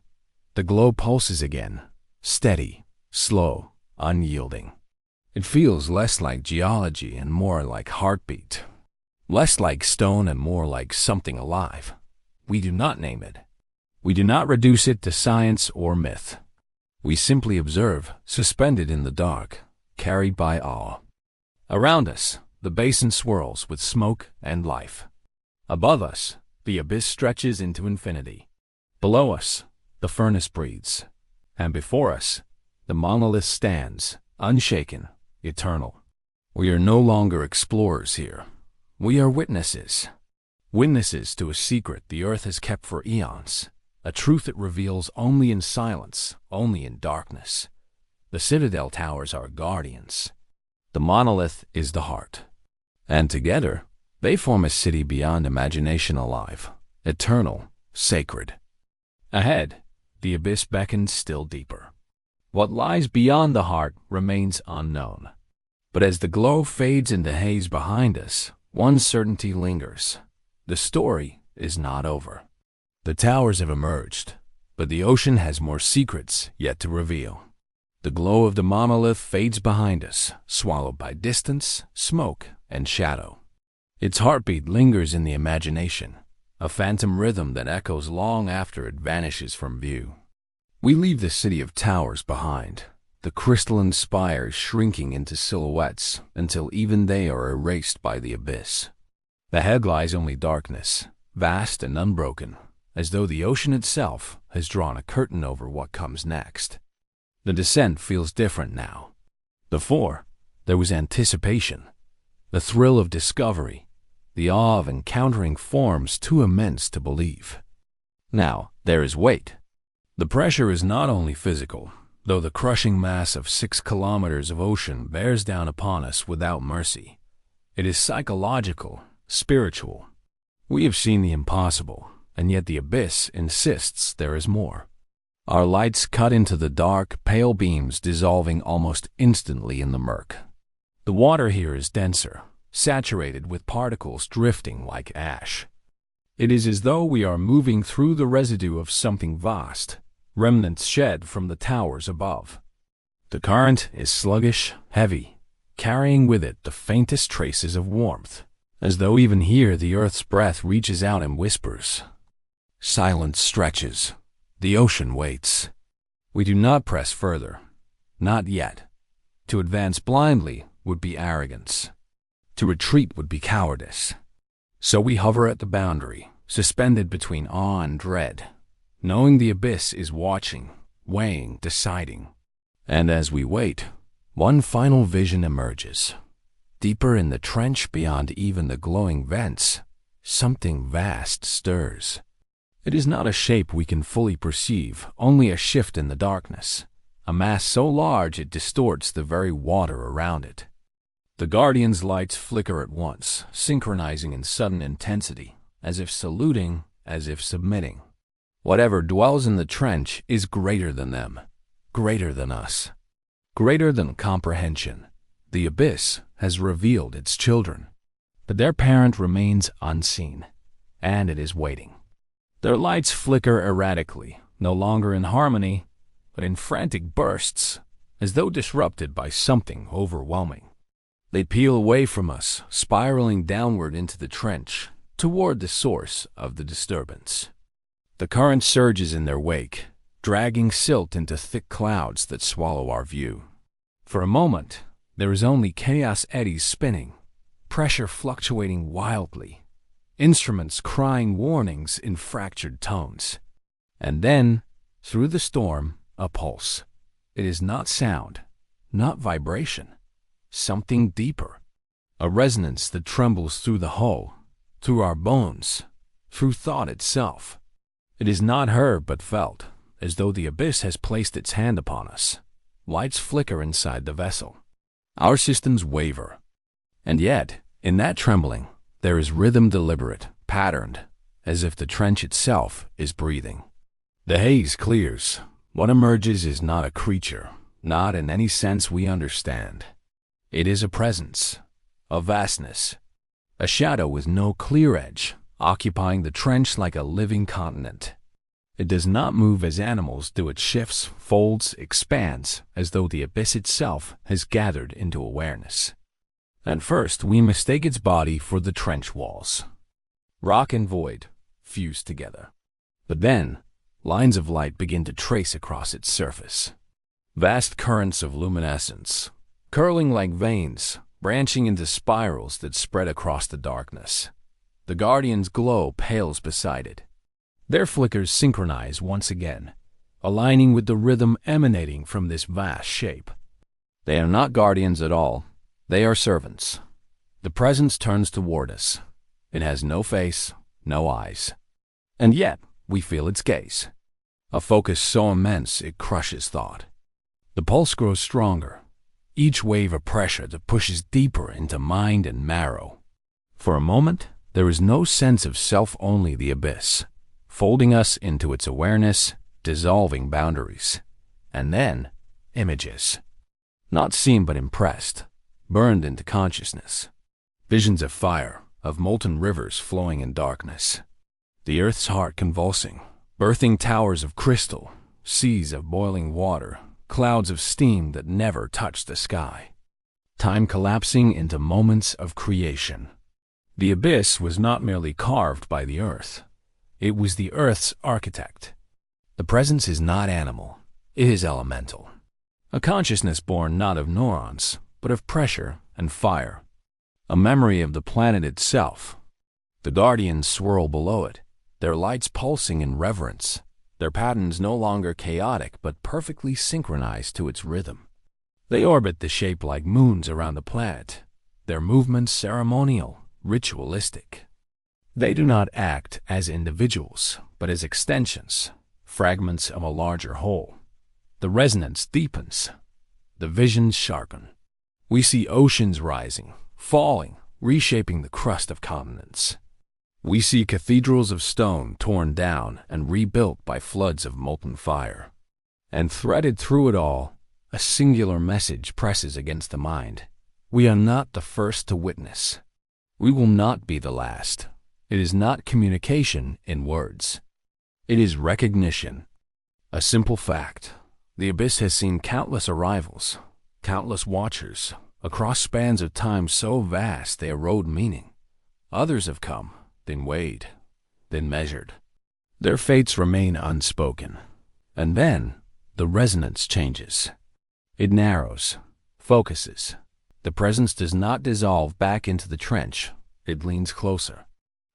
The glow pulses again, steady, slow, unyielding. It feels less like geology and more like heartbeat, less like stone and more like something alive. We do not name it. We do not reduce it to science or myth. We simply observe, suspended in the dark, carried by awe. Around us, the basin swirls with smoke and life. Above us, the abyss stretches into infinity. Below us, the furnace breathes. And before us, the monolith stands, unshaken, eternal. We are no longer explorers here. We are witnesses. Witnesses to a secret the earth has kept for eons, a truth it reveals only in silence, only in darkness. The citadel towers are guardians. The monolith is the heart. And together, they form a city beyond imagination, alive, eternal, sacred. Ahead, the abyss beckons still deeper. What lies beyond the heart remains unknown. But as the glow fades in the haze behind us, one certainty lingers. The story is not over. The towers have emerged, but the ocean has more secrets yet to reveal. The glow of the monolith fades behind us, swallowed by distance, smoke, and shadow. Its heartbeat lingers in the imagination, a phantom rhythm that echoes long after it vanishes from view. We leave the city of towers behind, the crystalline spires shrinking into silhouettes until even they are erased by the abyss. Ahead lies only darkness, vast and unbroken, as though the ocean itself has drawn a curtain over what comes next. The descent feels different now. Before, there was anticipation, the thrill of discovery, the awe of encountering forms too immense to believe. Now, there is weight. The pressure is not only physical, though the crushing mass of 6 kilometers of ocean bears down upon us without mercy. It is psychological, spiritual. We have seen the impossible, and yet the abyss insists there is more. Our lights cut into the dark, pale beams, dissolving almost instantly in the murk. The water here is denser, saturated with particles drifting like ash. It is as though we are moving through the residue of something vast, remnants shed from the towers above. The current is sluggish, heavy, carrying with it the faintest traces of warmth, as though even here the earth's breath reaches out and whispers. Silence stretches. The ocean waits. We do not press further. Not yet. To advance blindly would be arrogance. To retreat would be cowardice. So we hover at the boundary, suspended between awe and dread, knowing the abyss is watching, weighing, deciding. And as we wait, one final vision emerges. Deeper in the trench, beyond even the glowing vents, something vast stirs. It is not a shape we can fully perceive, only a shift in the darkness, a mass so large it distorts the very water around it. The Guardian's lights flicker at once, synchronizing in sudden intensity, as if saluting, as if submitting. Whatever dwells in the trench is greater than them, greater than us, greater than comprehension. The abyss has revealed its children, but their parent remains unseen, and it is waiting. Their lights flicker erratically, no longer in harmony, but in frantic bursts, as though disrupted by something overwhelming. They peel away from us, spiraling downward into the trench, toward the source of the disturbance. The current surges in their wake, dragging silt into thick clouds that swallow our view. For a moment, there is only chaos eddies spinning, pressure fluctuating wildly, instruments crying warnings in fractured tones. And then, through the storm, a pulse. It is not sound, not vibration, something deeper. A resonance that trembles through the hull, through our bones, through thought itself. It is not heard but felt, as though the abyss has placed its hand upon us. Lights flicker inside the vessel. Our systems waver. And yet, in that trembling, there is rhythm, deliberate, patterned, as if the trench itself is breathing. The haze clears. What emerges is not a creature, not in any sense we understand. It is a presence, a vastness, a shadow with no clear edge, occupying the trench like a living continent. It does not move as animals do. It shifts, folds, expands, as though the abyss itself has gathered into awareness. At first, we mistake its body for the trench walls. Rock and void fuse together. But then, lines of light begin to trace across its surface. Vast currents of luminescence, curling like veins, branching into spirals that spread across the darkness. The Guardian's glow pales beside it. Their flickers synchronize once again, aligning with the rhythm emanating from this vast shape. They are not guardians at all. They are servants. The presence turns toward us. It has no face, no eyes. And yet, we feel its gaze. A focus so immense it crushes thought. The pulse grows stronger, each wave a pressure that pushes deeper into mind and marrow. For a moment, there is no sense of self, only the abyss, folding us into its awareness, dissolving boundaries. And then, images. Not seen but impressed, burned into consciousness. Visions of fire, of molten rivers flowing in darkness. The earth's heart convulsing, birthing towers of crystal, seas of boiling water, clouds of steam that never touch the sky. Time collapsing into moments of creation. The abyss was not merely carved by the earth. It was the earth's architect. The presence is not animal. It is elemental. A consciousness born not of neurons, but of pressure and fire. A memory of the planet itself. The Guardians swirl below it, their lights pulsing in reverence, their patterns no longer chaotic but perfectly synchronized to its rhythm. They orbit the shape like moons around the planet, their movements ceremonial, ritualistic. They do not act as individuals, but as extensions, fragments of a larger whole. The resonance deepens. The visions sharpen. We see oceans rising, falling, reshaping the crust of continents. We see cathedrals of stone torn down and rebuilt by floods of molten fire. And threaded through it all, a singular message presses against the mind. We are not the first to witness. We will not be the last. It is not communication in words. It is recognition. A simple fact. The abyss has seen countless arrivals, countless watchers, across spans of time so vast they erode meaning. Others have come, then weighed, then measured. Their fates remain unspoken. And then, the resonance changes. It narrows, focuses. The presence does not dissolve back into the trench. It leans closer.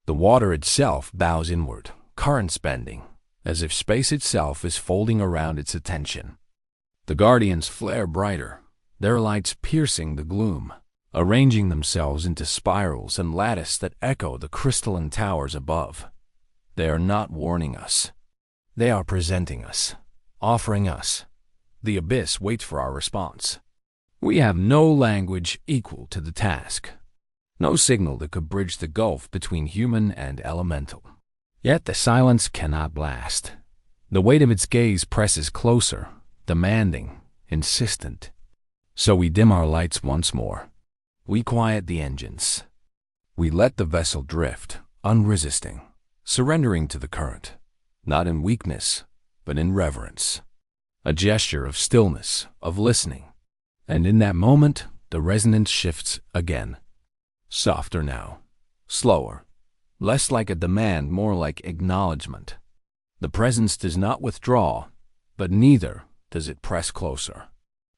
The water itself bows inward, currents bending, as if space itself is folding around its attention. The guardians flare brighter, their lights piercing the gloom, arranging themselves into spirals and lattice that echo the crystalline towers above. They are not warning us. They are presenting us, offering us. The abyss waits for our response. We have no language equal to the task, no signal that could bridge the gulf between human and elemental. Yet the silence cannot blast. The weight of its gaze presses closer, demanding, insistent. So we dim our lights once more. We quiet the engines. We let the vessel drift, unresisting, surrendering to the current, not in weakness, but in reverence. A gesture of stillness, of listening. And in that moment, the resonance shifts again. Softer now, slower, less like a demand, more like acknowledgement. The presence does not withdraw, but neither does it press closer.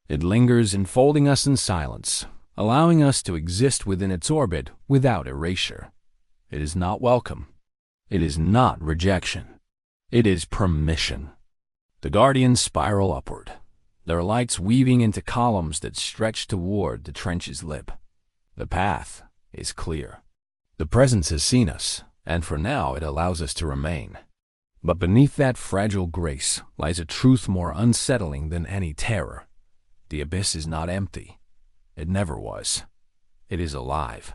It lingers, enfolding us in silence, allowing us to exist within its orbit without erasure. It is not welcome. It is not rejection. It is permission. The guardians spiral upward, their lights weaving into columns that stretch toward the trench's lip. The path is clear. The presence has seen us, and for now it allows us to remain. But beneath that fragile grace lies a truth more unsettling than any terror. The abyss is not empty. It never was. It is alive.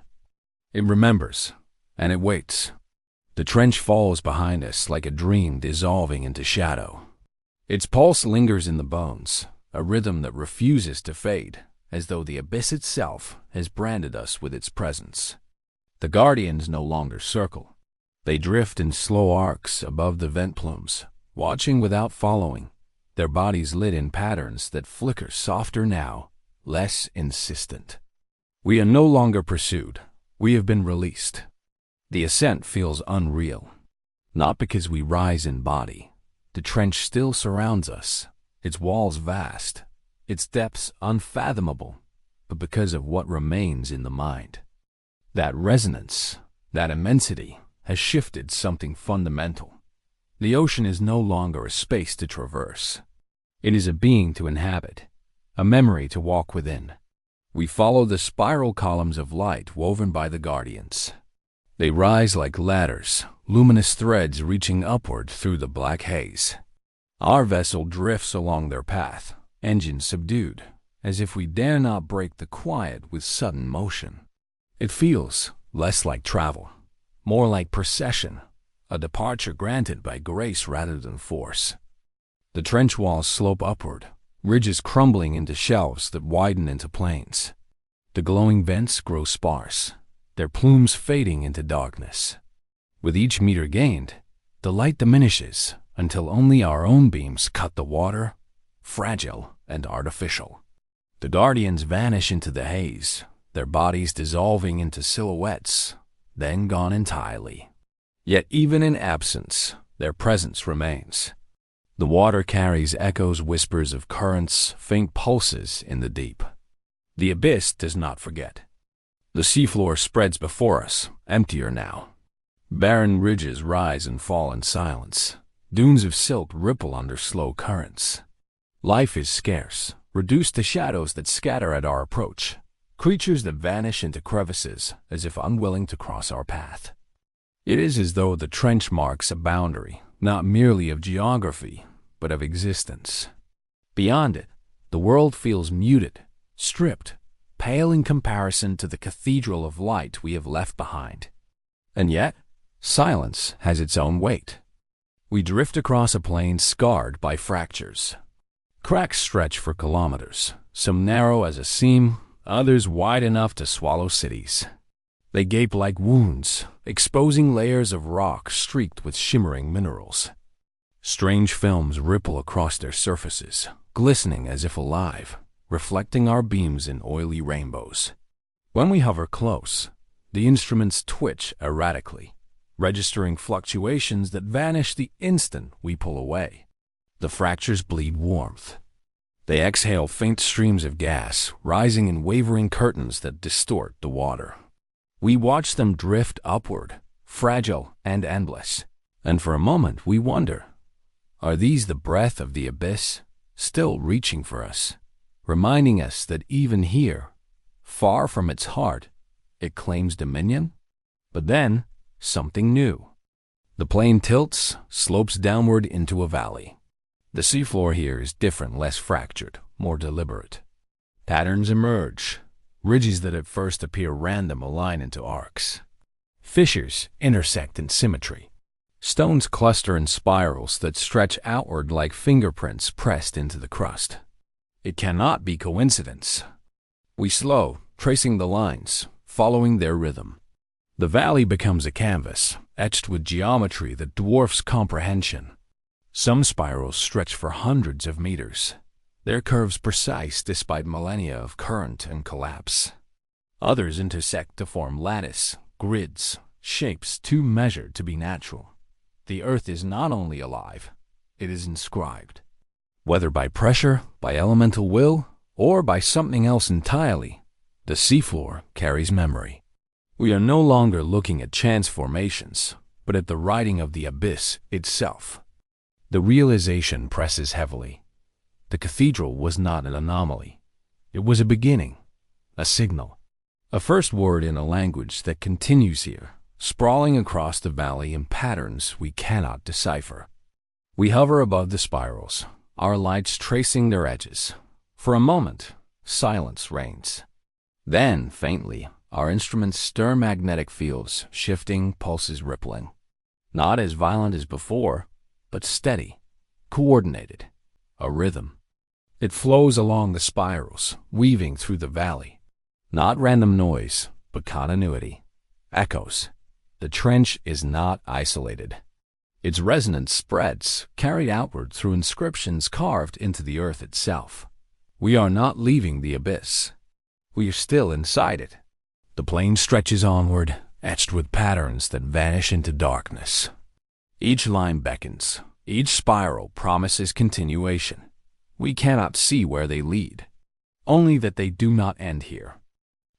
It remembers, and it waits. The trench falls behind us like a dream dissolving into shadow. Its pulse lingers in the bones, a rhythm that refuses to fade, as though the abyss itself has branded us with its presence. The guardians no longer circle. They drift in slow arcs above the vent plumes, watching without following, their bodies lit in patterns that flicker softer now, less insistent. We are no longer pursued. We have been released. The ascent feels unreal, not because we rise in body. The trench still surrounds us, its walls vast, its depths unfathomable, but because of what remains in the mind. That resonance, that immensity, has shifted something fundamental. The ocean is no longer a space to traverse. It is a being to inhabit, a memory to walk within. We follow the spiral columns of light woven by the guardians. They rise like ladders, luminous threads reaching upward through the black haze. Our vessel drifts along their path, engines subdued, as if we dare not break the quiet with sudden motion. It feels less like travel, more like procession, a departure granted by grace rather than force. The trench walls slope upward, ridges crumbling into shelves that widen into plains. The glowing vents grow sparse, their plumes fading into darkness. With each meter gained, the light diminishes until only our own beams cut the water, fragile and artificial. The guardians vanish into the haze, their bodies dissolving into silhouettes, then gone entirely. Yet even in absence, their presence remains. The water carries echoes, whispers of currents, faint pulses in the deep. The abyss does not forget. The seafloor spreads before us, emptier now. Barren ridges rise and fall in silence. Dunes of silt ripple under slow currents. Life is scarce, reduced to shadows that scatter at our approach, creatures that vanish into crevices as if unwilling to cross our path. It is as though the trench marks a boundary, not merely of geography, but of existence. Beyond it, the world feels muted, stripped, pale in comparison to the cathedral of light we have left behind. And yet, Silence has its own weight. We drift across a plain scarred by fractures. Cracks stretch for kilometers, some narrow as a seam, others wide enough to swallow cities. They gape like wounds, exposing layers of rock streaked with shimmering minerals. Strange films ripple across their surfaces, glistening as if alive, reflecting our beams in oily rainbows. When we hover close, the instruments twitch erratically, registering fluctuations that vanish the instant we pull away. The fractures bleed warmth. They exhale faint streams of gas, rising in wavering curtains that distort the water. We watch them drift upward, fragile and endless. And for a moment we wonder, are these the breath of the abyss, still reaching for us, reminding us that even here, far from its heart, it claims dominion? But then, something new. The plain tilts, slopes downward into a valley. The seafloor here is different, less fractured, more deliberate. Patterns emerge. Ridges that at first appear random align into arcs. Fissures intersect in symmetry. Stones cluster in spirals that stretch outward like fingerprints pressed into the crust. It cannot be coincidence. We slow, tracing the lines, following their rhythm. The valley becomes a canvas, etched with geometry that dwarfs comprehension. Some spirals stretch for hundreds of meters, their curves precise despite millennia of current and collapse. Others intersect to form lattice, grids, shapes too measured to be natural. The earth is not only alive, it is inscribed. Whether by pressure, by elemental will, or by something else entirely, the seafloor carries memory. We are no longer looking at chance formations, but at the writing of the abyss itself. The realization presses heavily. The cathedral was not an anomaly. It was a beginning, a signal, a first word in a language that continues here, sprawling across the valley in patterns we cannot decipher. We hover above the spirals, our lights tracing their edges. For a moment, silence reigns. Then, faintly, our instruments stir magnetic fields, shifting, pulses rippling. Not as violent as before, but steady, coordinated, a rhythm. It flows along the spirals, weaving through the valley. Not random noise, but continuity. Echoes. The trench is not isolated. Its resonance spreads, carried outward through inscriptions carved into the earth itself. We are not leaving the abyss. We are still inside it. The plain stretches onward, etched with patterns that vanish into darkness. Each line beckons. Each spiral promises continuation. We cannot see where they lead, only that they do not end here.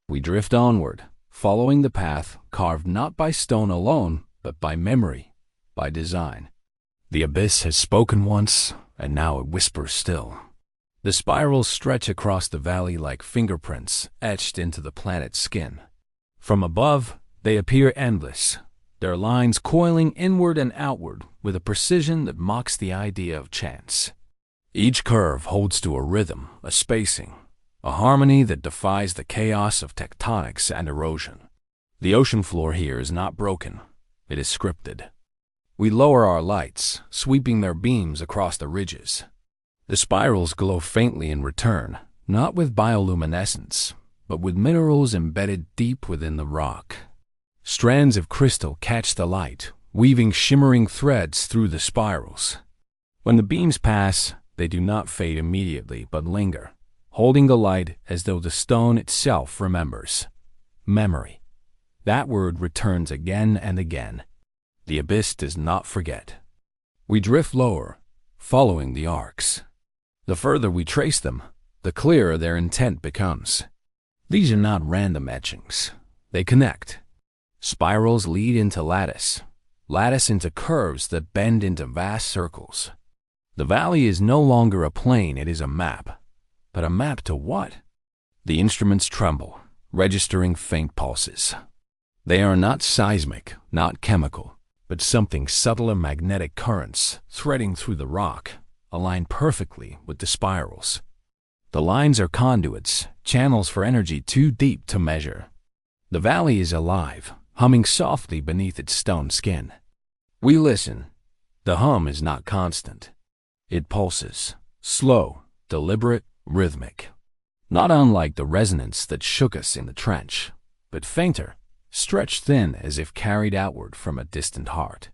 We drift onward, following the path carved not by stone alone, but by memory, by design. The abyss has spoken once, and now it whispers still. The spirals stretch across the valley like fingerprints etched into the planet's skin. From above, they appear endless, their lines coiling inward and outward with a precision that mocks the idea of chance. Each curve holds to a rhythm, a spacing, a harmony that defies the chaos of tectonics and erosion. The ocean floor here is not broken, it is scripted. We lower our lights, sweeping their beams across the ridges. The spirals glow faintly in return, not with bioluminescence, but with minerals embedded deep within the rock. Strands of crystal catch the light, weaving shimmering threads through the spirals. When the beams pass, they do not fade immediately, but linger, holding the light as though the stone itself remembers. Memory. That word returns again and again. The abyss does not forget. We drift lower, following the arcs. The further we trace them, the clearer their intent becomes. These are not random etchings. They connect. Spirals lead into lattice, lattice into curves that bend into vast circles. The valley is no longer a plain, it is a map. But a map to what? The instruments tremble, registering faint pulses. They are not seismic, not chemical, but something subtler magnetic currents threading through the rock, aligned perfectly with the spirals. The lines are conduits, channels for energy too deep to measure. The valley is alive, humming softly beneath its stone skin. We listen. The hum is not constant. It pulses, slow, deliberate, rhythmic. Not unlike the resonance that shook us in the trench, but fainter, stretched thin as if carried outward from a distant heart.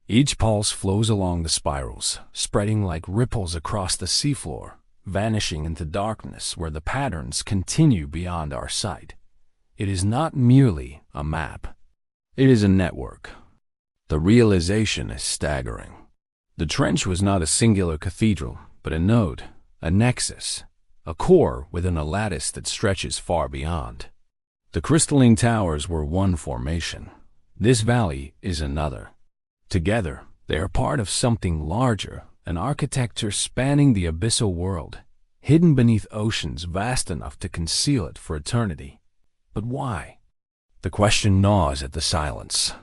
Each pulse flows along the spirals, spreading like ripples across the seafloor, vanishing into darkness where the patterns continue beyond our sight. It is not merely a map. It is a network. The realization is staggering. The trench was not a singular cathedral, but a node, a nexus, a core within a lattice that stretches far beyond. The crystalline towers were one formation. This valley is another. Together, they are part of something larger, an architecture spanning the abyssal world, hidden beneath oceans vast enough to conceal it for eternity. But why? The question gnaws at the silence.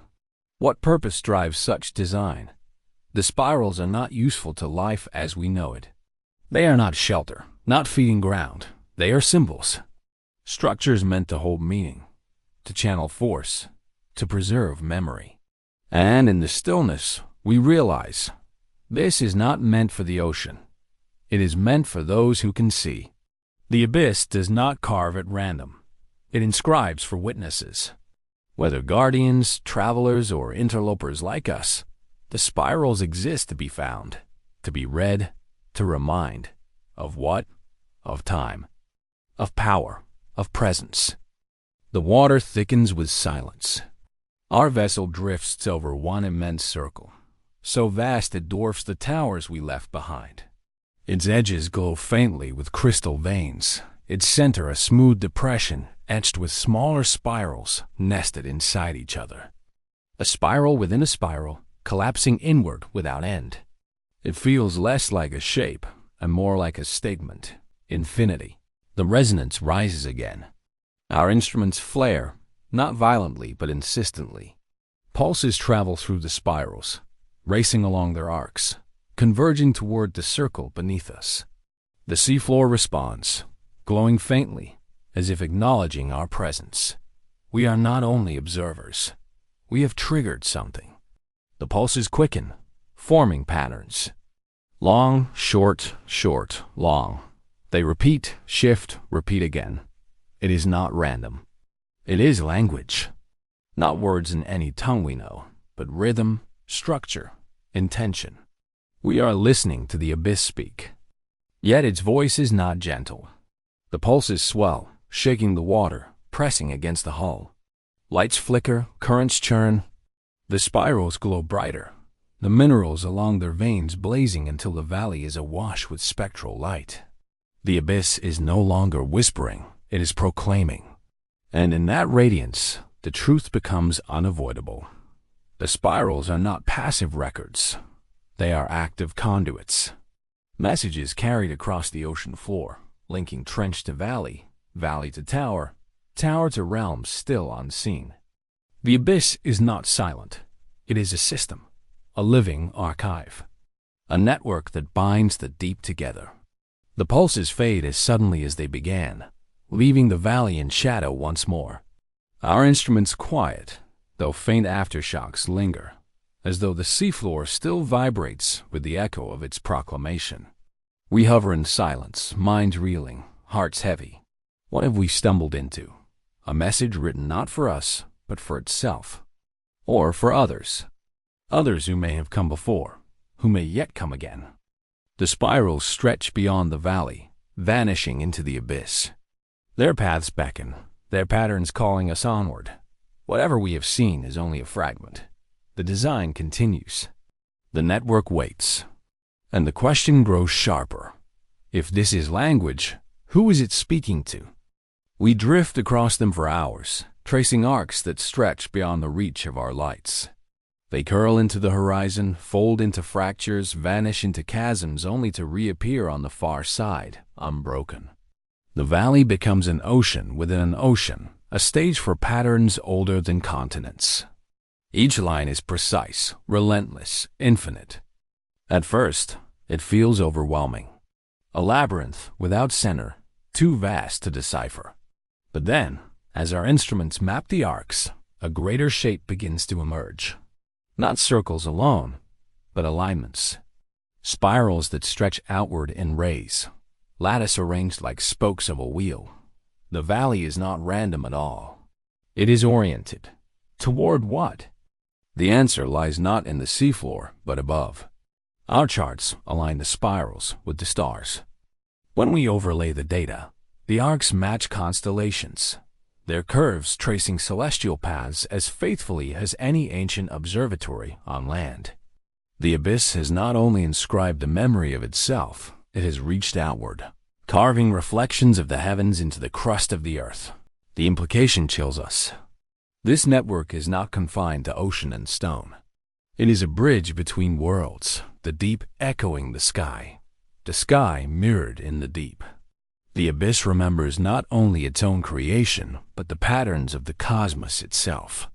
What purpose drives such design? The spirals are not useful to life as we know it. They are not shelter, not feeding ground. They are symbols. Structures meant to hold meaning, to channel force, to preserve memory. And in the stillness, we realize this is not meant for the ocean. It is meant for those who can see. The abyss does not carve at random. It inscribes for witnesses. Whether guardians, travelers, or interlopers like us, the spirals exist to be found, to be read, to remind. Of what? Of time. Of power. Of presence. The water thickens with silence. Our vessel drifts over one immense circle, so vast it dwarfs the towers we left behind. Its edges glow faintly with crystal veins, its center a smooth depression etched with smaller spirals nested inside each other. A spiral within a spiral, collapsing inward without end. It feels less like a shape and more like a statement. Infinity. The resonance rises again. Our instruments flare, not violently but insistently. Pulses travel through the spirals, racing along their arcs, converging toward the circle beneath us. The seafloor responds, glowing faintly, as if acknowledging our presence. We are not only observers. We have triggered something. The pulses quicken, forming patterns. Long, short, short, long. They repeat, shift, repeat again. It is not random. It is language. Not words in any tongue we know, but rhythm, structure, intention. We are listening to the abyss speak. Yet its voice is not gentle. The pulses swell, shaking the water, pressing against the hull. Lights flicker, currents churn. The spirals glow brighter, the minerals along their veins blazing until the valley is awash with spectral light. The abyss is no longer whispering, it is proclaiming. And in that radiance, the truth becomes unavoidable. The spirals are not passive records. They are active conduits. Messages carried across the ocean floor, linking trench to valley, valley to tower, tower to realms still unseen. The abyss is not silent. It is a system, a living archive, a network that binds the deep together. The pulses fade as suddenly as they began, leaving the valley in shadow once more. Our instruments quiet, though faint aftershocks linger, as though the seafloor still vibrates with the echo of its proclamation. We hover in silence, minds reeling, hearts heavy. What have we stumbled into? A message written not for us, but for itself. Or for others. Others who may have come before, who may yet come again. The spirals stretch beyond the valley, vanishing into the abyss. Their paths beckon, their patterns calling us onward. Whatever we have seen is only a fragment. The design continues. The network waits. And the question grows sharper. If this is language, who is it speaking to? We drift across them for hours, tracing arcs that stretch beyond the reach of our lights. They curl into the horizon, fold into fractures, vanish into chasms only to reappear on the far side, unbroken. The valley becomes an ocean within an ocean, a stage for patterns older than continents. Each line is precise, relentless, infinite. At first, it feels overwhelming. A labyrinth without center, too vast to decipher. But then, as our instruments map the arcs, a greater shape begins to emerge. Not circles alone, but alignments. Spirals that stretch outward in rays, lattice arranged like spokes of a wheel. The valley is not random at all. It is oriented. Toward what? The answer lies not in the seafloor, but above. Our charts align the spirals with the stars. When we overlay the data, the arcs match constellations, their curves tracing celestial paths as faithfully as any ancient observatory on land. The abyss has not only inscribed a memory of itself, it has reached outward, carving reflections of the heavens into the crust of the earth. The implication chills us. This network is not confined to ocean and stone. It is a bridge between worlds, the deep echoing the sky mirrored in the deep. The abyss remembers not only its own creation, but the patterns of the cosmos itself.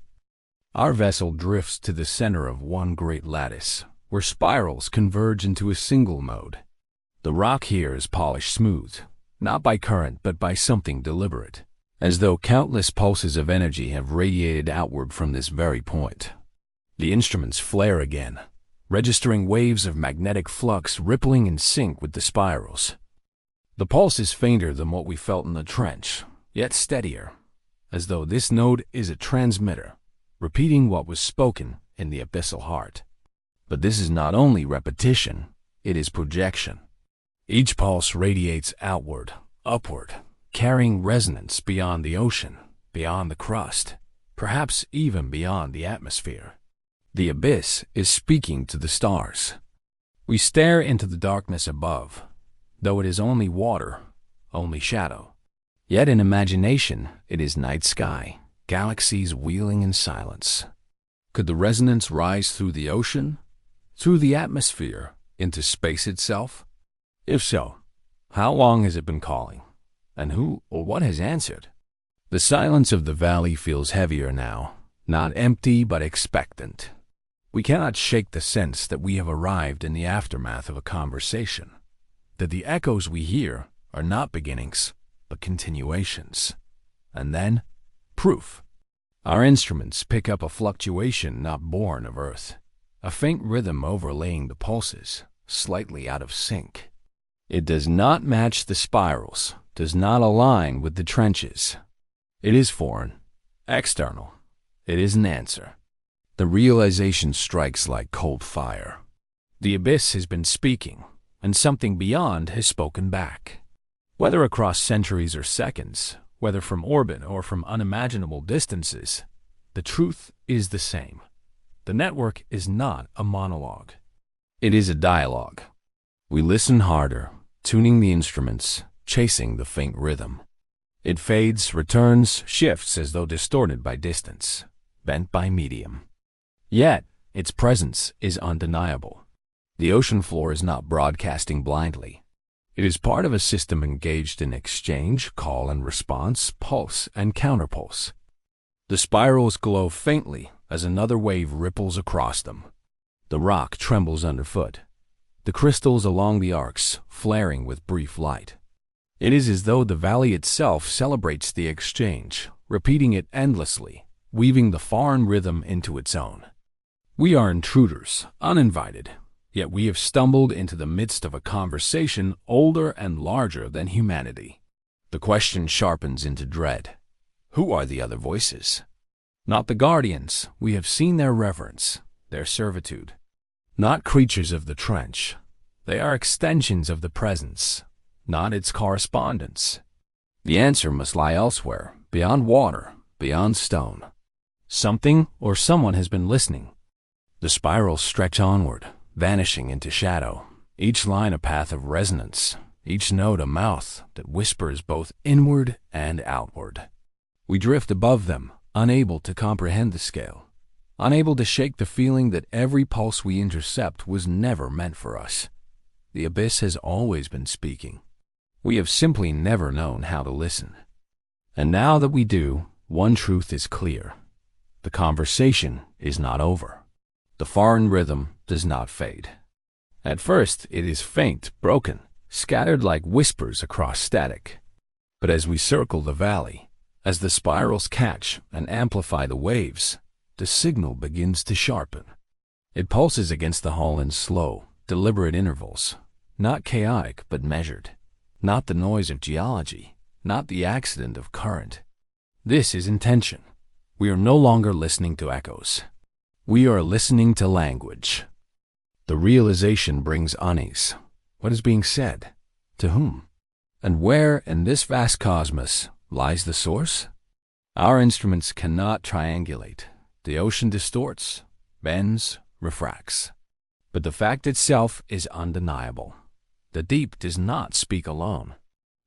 Our vessel drifts to the center of one great lattice, where spirals converge into a single mode. The rock here is polished smooth, not by current but by something deliberate, as though countless pulses of energy have radiated outward from this very point. The instruments flare again, registering waves of magnetic flux rippling in sync with the spirals. The pulse is fainter than what we felt in the trench, yet steadier, as though this node is a transmitter, repeating what was spoken in the abyssal heart. But this is not only repetition, it is projection. Each pulse radiates outward, upward, carrying resonance beyond the ocean, beyond the crust, perhaps even beyond the atmosphere. The abyss is speaking to the stars. We stare into the darkness above, though it is only water, only shadow. Yet in imagination, it is night sky, galaxies wheeling in silence. Could the resonance rise through the ocean, through the atmosphere, into space itself? If so, how long has it been calling? And who or what has answered? The silence of the valley feels heavier now, not empty but expectant. We cannot shake the sense that we have arrived in the aftermath of a conversation, that the echoes we hear are not beginnings, but continuations. And then, proof. Our instruments pick up a fluctuation not born of earth, a faint rhythm overlaying the pulses, slightly out of sync. It does not match the spirals, does not align with the trenches. It is foreign, external. It is an answer. The realization strikes like cold fire. The abyss has been speaking, and something beyond has spoken back. Whether across centuries or seconds, whether from orbit or from unimaginable distances, the truth is the same. The network is not a monologue. It is a dialogue. We listen harder, tuning the instruments, chasing the faint rhythm. It fades, returns, shifts as though distorted by distance, bent by medium. Yet, its presence is undeniable. The ocean floor is not broadcasting blindly. It is part of a system engaged in exchange, call and response, pulse and counterpulse. The spirals glow faintly as another wave ripples across them. The rock trembles underfoot, the crystals along the arcs flaring with brief light. It is as though the valley itself celebrates the exchange, repeating it endlessly, weaving the foreign rhythm into its own. We are intruders, uninvited, yet we have stumbled into the midst of a conversation older and larger than humanity. The question sharpens into dread. Who are the other voices? Not the guardians, we have seen their reverence, their servitude. Not creatures of the trench, they are extensions of the presence, not its correspondents. The answer must lie elsewhere, beyond water, beyond stone. Something or someone has been listening. The spirals stretch onward, vanishing into shadow, each line a path of resonance, each note a mouth that whispers both inward and outward. We drift above them, unable to comprehend the scale, unable to shake the feeling that every pulse we intercept was never meant for us. The abyss has always been speaking. We have simply never known how to listen. And now that we do, one truth is clear. The conversation is not over. The foreign rhythm does not fade. At first, it is faint, broken, scattered like whispers across static. But as we circle the valley, As the spirals catch and amplify the waves, the signal begins to sharpen. It pulses against the hull in slow, deliberate intervals, not chaotic but measured, not the noise of geology, not the accident of current. This is intention. We are no longer listening to echoes. We are listening to language. The realization brings unease. What is being said? To whom? And where in this vast cosmos lies the source? Our instruments cannot triangulate. The ocean distorts, bends, refracts. But the fact itself is undeniable. The deep does not speak alone.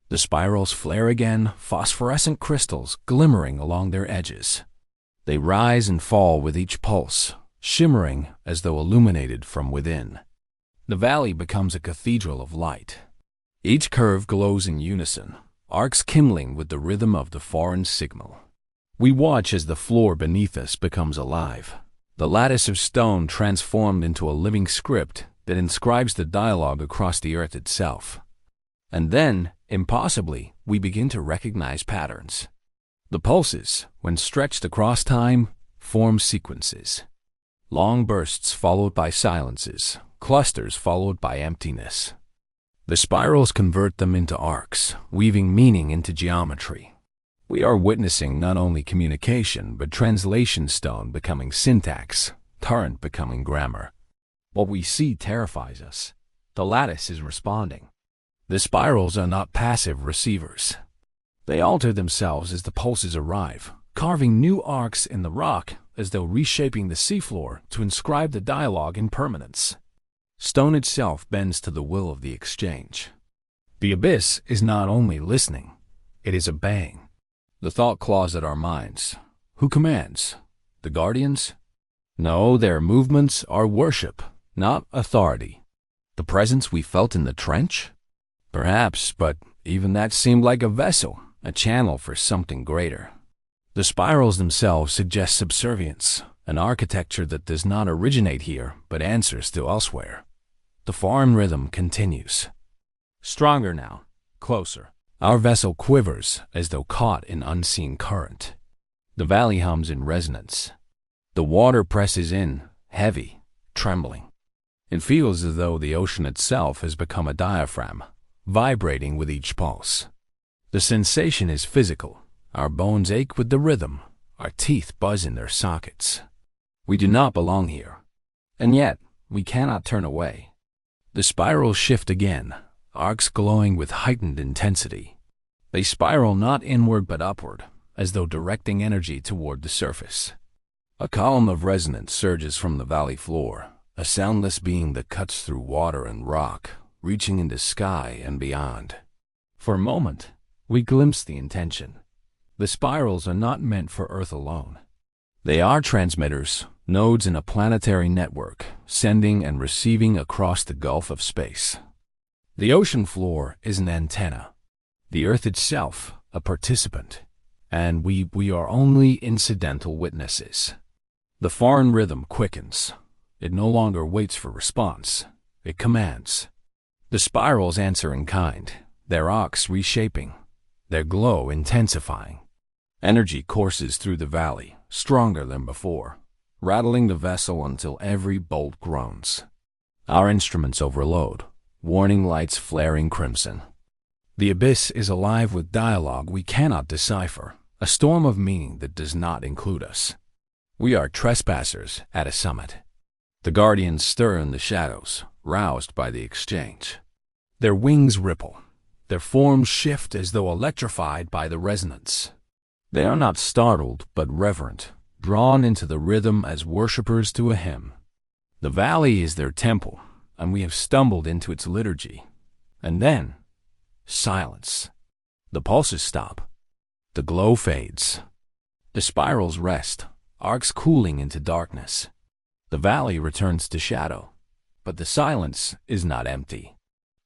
The spirals flare again, phosphorescent crystals glimmering along their edges. They rise and fall with each pulse, shimmering as though illuminated from within. The valley becomes a cathedral of light. Each curve glows in unison, arcs kindling with the rhythm of the foreign signal. We watch as the floor beneath us becomes alive, the lattice of stone transformed into a living script that inscribes the dialogue across the earth itself. And then, impossibly, we begin to recognize patterns. The pulses, when stretched across time, form sequences. Long bursts followed by silences, clusters followed by emptiness. The spirals convert them into arcs, weaving meaning into geometry. We are witnessing not only communication, but translation stone becoming syntax, current becoming grammar. What we see terrifies us. The lattice is responding. The spirals are not passive receivers. They alter themselves as the pulses arrive, carving new arcs in the rock as though reshaping the seafloor to inscribe the dialogue in permanence. Stone itself bends to the will of the exchange. The abyss is not only listening, it is obeying. The thought claws at our minds. Who commands? The guardians? No, their movements are worship, not authority. The presence we felt in the trench? Perhaps, but even that seemed like a vessel, a channel for something greater. The spirals themselves suggest subservience, an architecture that does not originate here but answers to elsewhere. The foreign rhythm continues. Stronger now, closer. Our vessel quivers as though caught in unseen current. The valley hums in resonance. The water presses in, heavy, trembling. It feels as though the ocean itself has become a diaphragm, vibrating with each pulse. The sensation is physical. Our bones ache with the rhythm. Our teeth buzz in their sockets. We do not belong here. And yet, we cannot turn away. The spirals shift again, arcs glowing with heightened intensity. They spiral not inward but upward, as though directing energy toward the surface. A column of resonance surges from the valley floor, a soundless beam that cuts through water and rock, reaching into sky and beyond. For a moment, we glimpse the intention. The spirals are not meant for Earth alone. They are transmitters, nodes in a planetary network, sending and receiving across the gulf of space. The ocean floor is an antenna. The Earth itself, a participant. And we are only incidental witnesses. The foreign rhythm quickens. It no longer waits for response. It commands. The spirals answer in kind, their arcs reshaping, their glow intensifying. Energy courses through the valley, stronger than before, rattling the vessel until every bolt groans. Our instruments overload, warning lights flaring crimson. The abyss is alive with dialogue we cannot decipher, a storm of meaning that does not include us. We are trespassers at a summit. The guardians stir in the shadows, roused by the exchange. Their wings ripple. Their forms shift as though electrified by the resonance. They are not startled but reverent, drawn into the rhythm as worshippers to a hymn. The valley is their temple, and we have stumbled into its liturgy. And then, silence. The pulses stop. The glow fades. The spirals rest, arcs cooling into darkness. The valley returns to shadow, but the silence is not empty.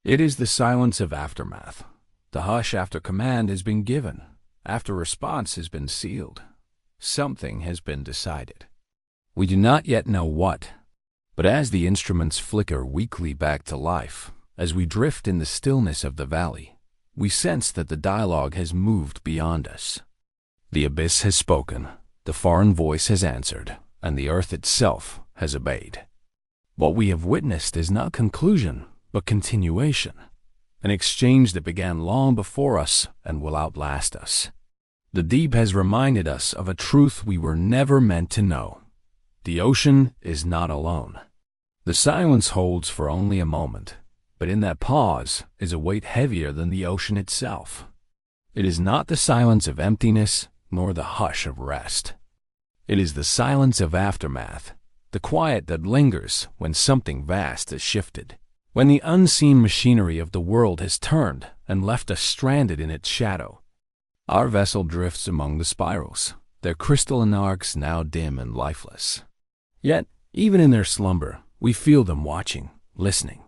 It is the silence of aftermath. The hush after command has been given, after response has been sealed. Something has been decided. We do not yet know what, but as the instruments flicker weakly back to life, as we drift in the stillness of the valley, we sense that the dialogue has moved beyond us. The abyss has spoken, the foreign voice has answered, and the earth itself has obeyed. What we have witnessed is not conclusion, but continuation, an exchange that began long before us and will outlast us. The deep has reminded us of a truth we were never meant to know. The ocean is not alone. The silence holds for only a moment, but in that pause is a weight heavier than the ocean itself. It is not the silence of emptiness, nor the hush of rest. It is the silence of aftermath, the quiet that lingers when something vast has shifted, when the unseen machinery of the world has turned and left us stranded in its shadow. Our vessel drifts among the spirals, their crystalline arcs now dim and lifeless. Yet, even in their slumber, we feel them watching, listening.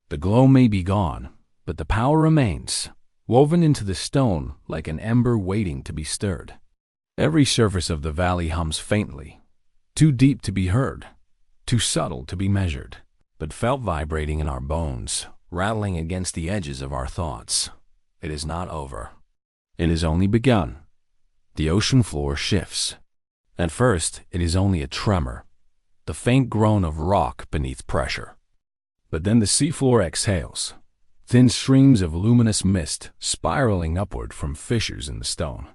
The glow may be gone, but the power remains, woven into the stone like an ember waiting to be stirred. Every surface of the valley hums faintly, too deep to be heard, too subtle to be measured, but felt vibrating in our bones, rattling against the edges of our thoughts. It is not over. It has only begun. The ocean floor shifts. At first, it is only a tremor, the faint groan of rock beneath pressure. But then the seafloor exhales, thin streams of luminous mist spiraling upward from fissures in the stone.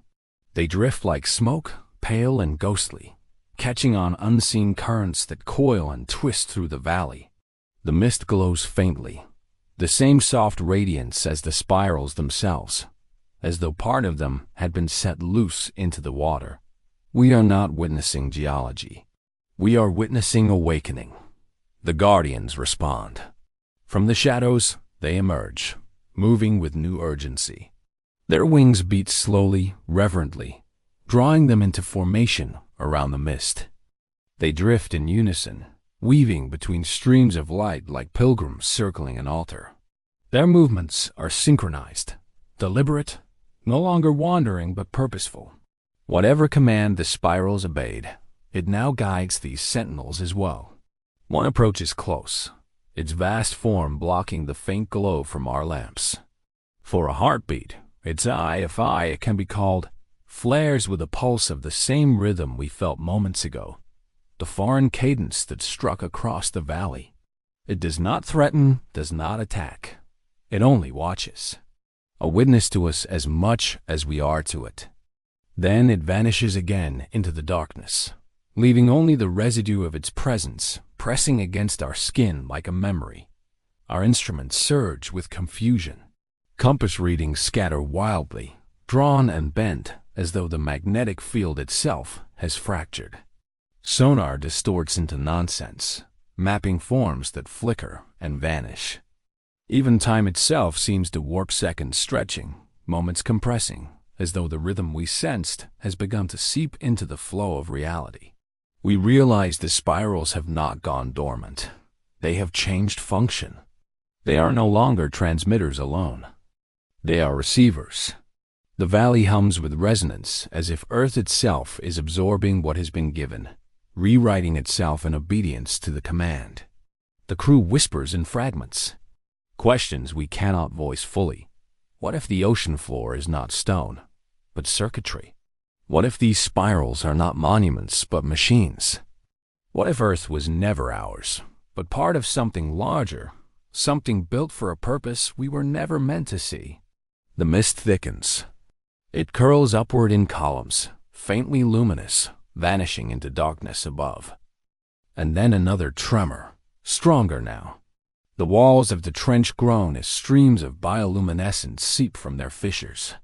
They drift like smoke, pale and ghostly, catching on unseen currents that coil and twist through the valley. The mist glows faintly, the same soft radiance as the spirals themselves, as though part of them had been set loose into the water. We are not witnessing geology. We are witnessing awakening. The guardians respond. From the shadows, they emerge, moving with new urgency. Their wings beat slowly, reverently, drawing them into formation around the mist. They drift in unison, weaving between streams of light like pilgrims circling an altar. Their movements are synchronized, deliberate, no longer wandering but purposeful. Whatever command the spirals obeyed, it now guides these sentinels as well. One approaches close, its vast form blocking the faint glow from our lamps. For a heartbeat, its eye, if eye it can be called, flares with a pulse of the same rhythm we felt moments ago, the foreign cadence that struck across the valley. It does not threaten, does not attack. It only watches, a witness to us as much as we are to it. Then it vanishes again into the darkness, leaving only the residue of its presence pressing against our skin like a memory. Our instruments surge with confusion. Compass readings scatter wildly, drawn and bent as though the magnetic field itself has fractured. Sonar distorts into nonsense, mapping forms that flicker and vanish. Even time itself seems to warp, seconds stretching, moments compressing, as though the rhythm we sensed has begun to seep into the flow of reality. We realize the spirals have not gone dormant. They have changed function. They are no longer transmitters alone. They are receivers. The valley hums with resonance as if Earth itself is absorbing what has been given, rewriting itself in obedience to the command. The crew whispers in fragments, questions we cannot voice fully. What if the ocean floor is not stone, but circuitry? What if these spirals are not monuments, but machines? What if Earth was never ours, but part of something larger, something built for a purpose we were never meant to see? The mist thickens. It curls upward in columns, faintly luminous, vanishing into darkness above. And then another tremor, stronger now. The walls of the trench groan as streams of bioluminescence seep from their fissures.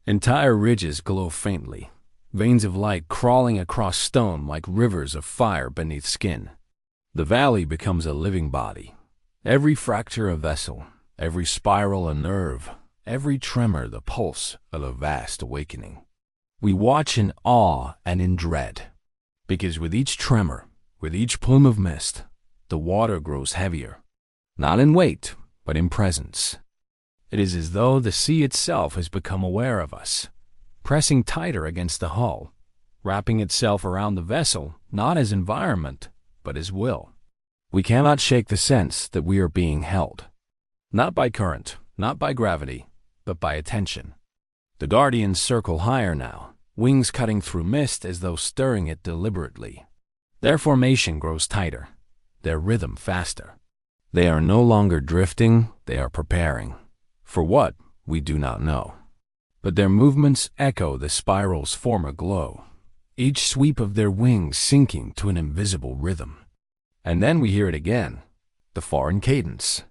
Entire ridges glow faintly, veins of light crawling across stone like rivers of fire beneath skin. The valley becomes a living body. Every fracture a vessel, every spiral a nerve, every tremor the pulse of a vast awakening. We watch in awe and in dread, because with each tremor, with each plume of mist, the water grows heavier, not in weight, but in presence. It is as though the sea itself has become aware of us, pressing tighter against the hull, wrapping itself around the vessel not as environment, but as will. We cannot shake the sense that we are being held, not by current, not by gravity, but by attention. The guardians circle higher now, wings cutting through mist as though stirring it deliberately. Their formation grows tighter, their rhythm faster. They are no longer drifting, they are preparing. For what, we do not know. But their movements echo the spiral's former glow, each sweep of their wings sinking to an invisible rhythm. And then we hear it again, the foreign cadence.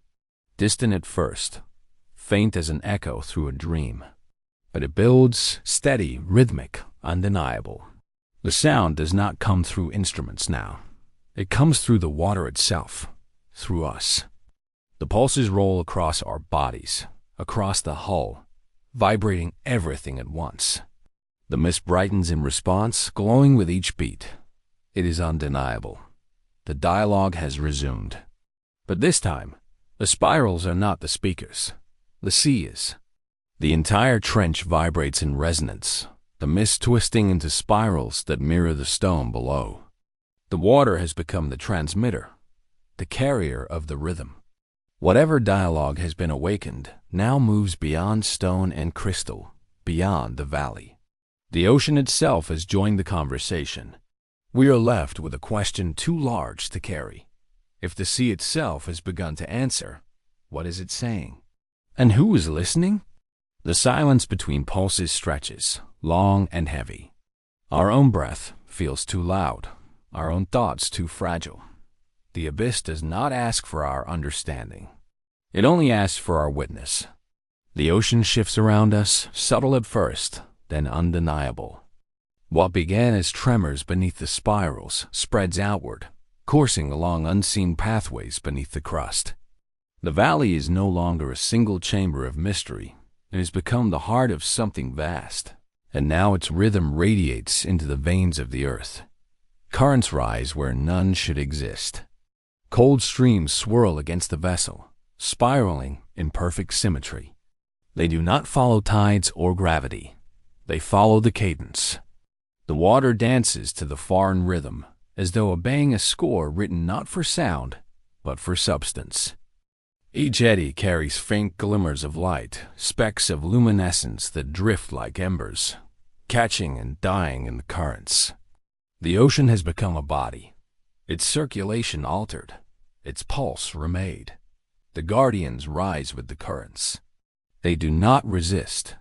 Distant at first, faint as an echo through a dream. But it builds, steady, rhythmic, undeniable. The sound does not come through instruments now. It comes through the water itself, through us. The pulses roll across our bodies, across the hull, vibrating everything at once. The mist brightens in response, glowing with each beat. It is undeniable. The dialogue has resumed. But this time, the spirals are not the speakers. The sea is. The entire trench vibrates in resonance, the mist twisting into spirals that mirror the stone below. The water has become the transmitter, the carrier of the rhythm. Whatever dialogue has been awakened now moves beyond stone and crystal, beyond the valley. The ocean itself has joined the conversation. We are left with a question too large to carry. If the sea itself has begun to answer, what is it saying? And who is listening? The silence between pulses stretches, long and heavy. Our own breath feels too loud, our own thoughts too fragile. The abyss does not ask for our understanding. It only asks for our witness. The ocean shifts around us, subtle at first, then undeniable. What began as tremors beneath the spirals spreads outward, coursing along unseen pathways beneath the crust. The valley is no longer a single chamber of mystery. It has become the heart of something vast, and now its rhythm radiates into the veins of the earth. Currents rise where none should exist. Cold streams swirl against the vessel, spiraling in perfect symmetry. They do not follow tides or gravity. They follow the cadence. The water dances to the foreign rhythm, as though obeying a score written not for sound, but for substance. Each eddy carries faint glimmers of light, specks of luminescence that drift like embers, catching and dying in the currents. The ocean has become a body, its circulation altered, its pulse remade. The guardians rise with the currents. They do not resist.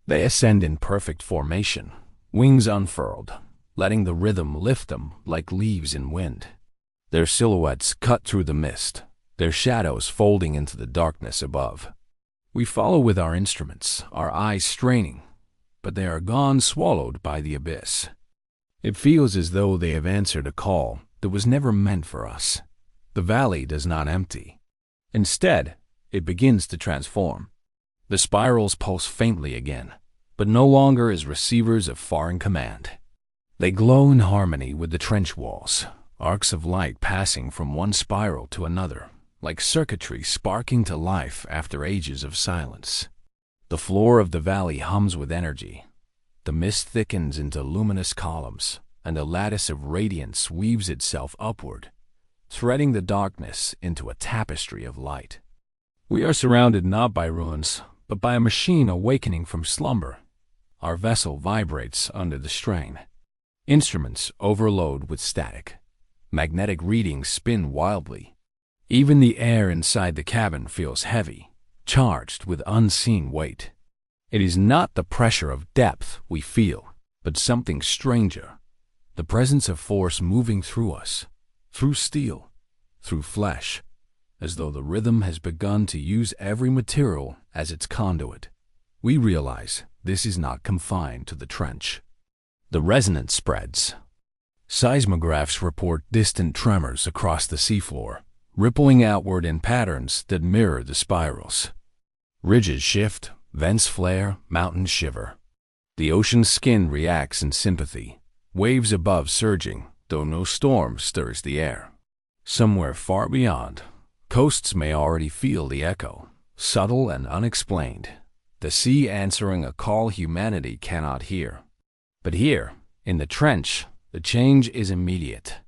They ascend in perfect formation, wings unfurled, letting the rhythm lift them like leaves in wind. Their silhouettes cut through the mist, their shadows folding into the darkness above. We follow with our instruments, our eyes straining, but they are gone, swallowed by the abyss. It feels as though they have answered a call that was never meant for us. The valley does not empty. Instead, it begins to transform. The spirals pulse faintly again, but no longer as receivers of foreign command. They glow in harmony with the trench walls, arcs of light passing from one spiral to another, like circuitry sparking to life after ages of silence. The floor of the valley hums with energy. The mist thickens into luminous columns, and a lattice of radiance weaves itself upward, threading the darkness into a tapestry of light. We are surrounded not by ruins, but by a machine awakening from slumber. Our vessel vibrates under the strain. Instruments overload with static. Magnetic readings spin wildly. Even the air inside the cabin feels heavy, charged with unseen weight. It is not the pressure of depth we feel, but something stranger. The presence of force moving through us, through steel, through flesh, as though the rhythm has begun to use every material as its conduit. We realize this is not confined to the trench. The resonance spreads. Seismographs report distant tremors across the seafloor, rippling outward in patterns that mirror the spirals. Ridges shift, vents flare, mountains shiver. The ocean's skin reacts in sympathy, waves above surging, though no storm stirs the air. Somewhere far beyond, coasts may already feel the echo, subtle and unexplained, the sea answering a call humanity cannot hear. But here, in the trench, the change is immediate.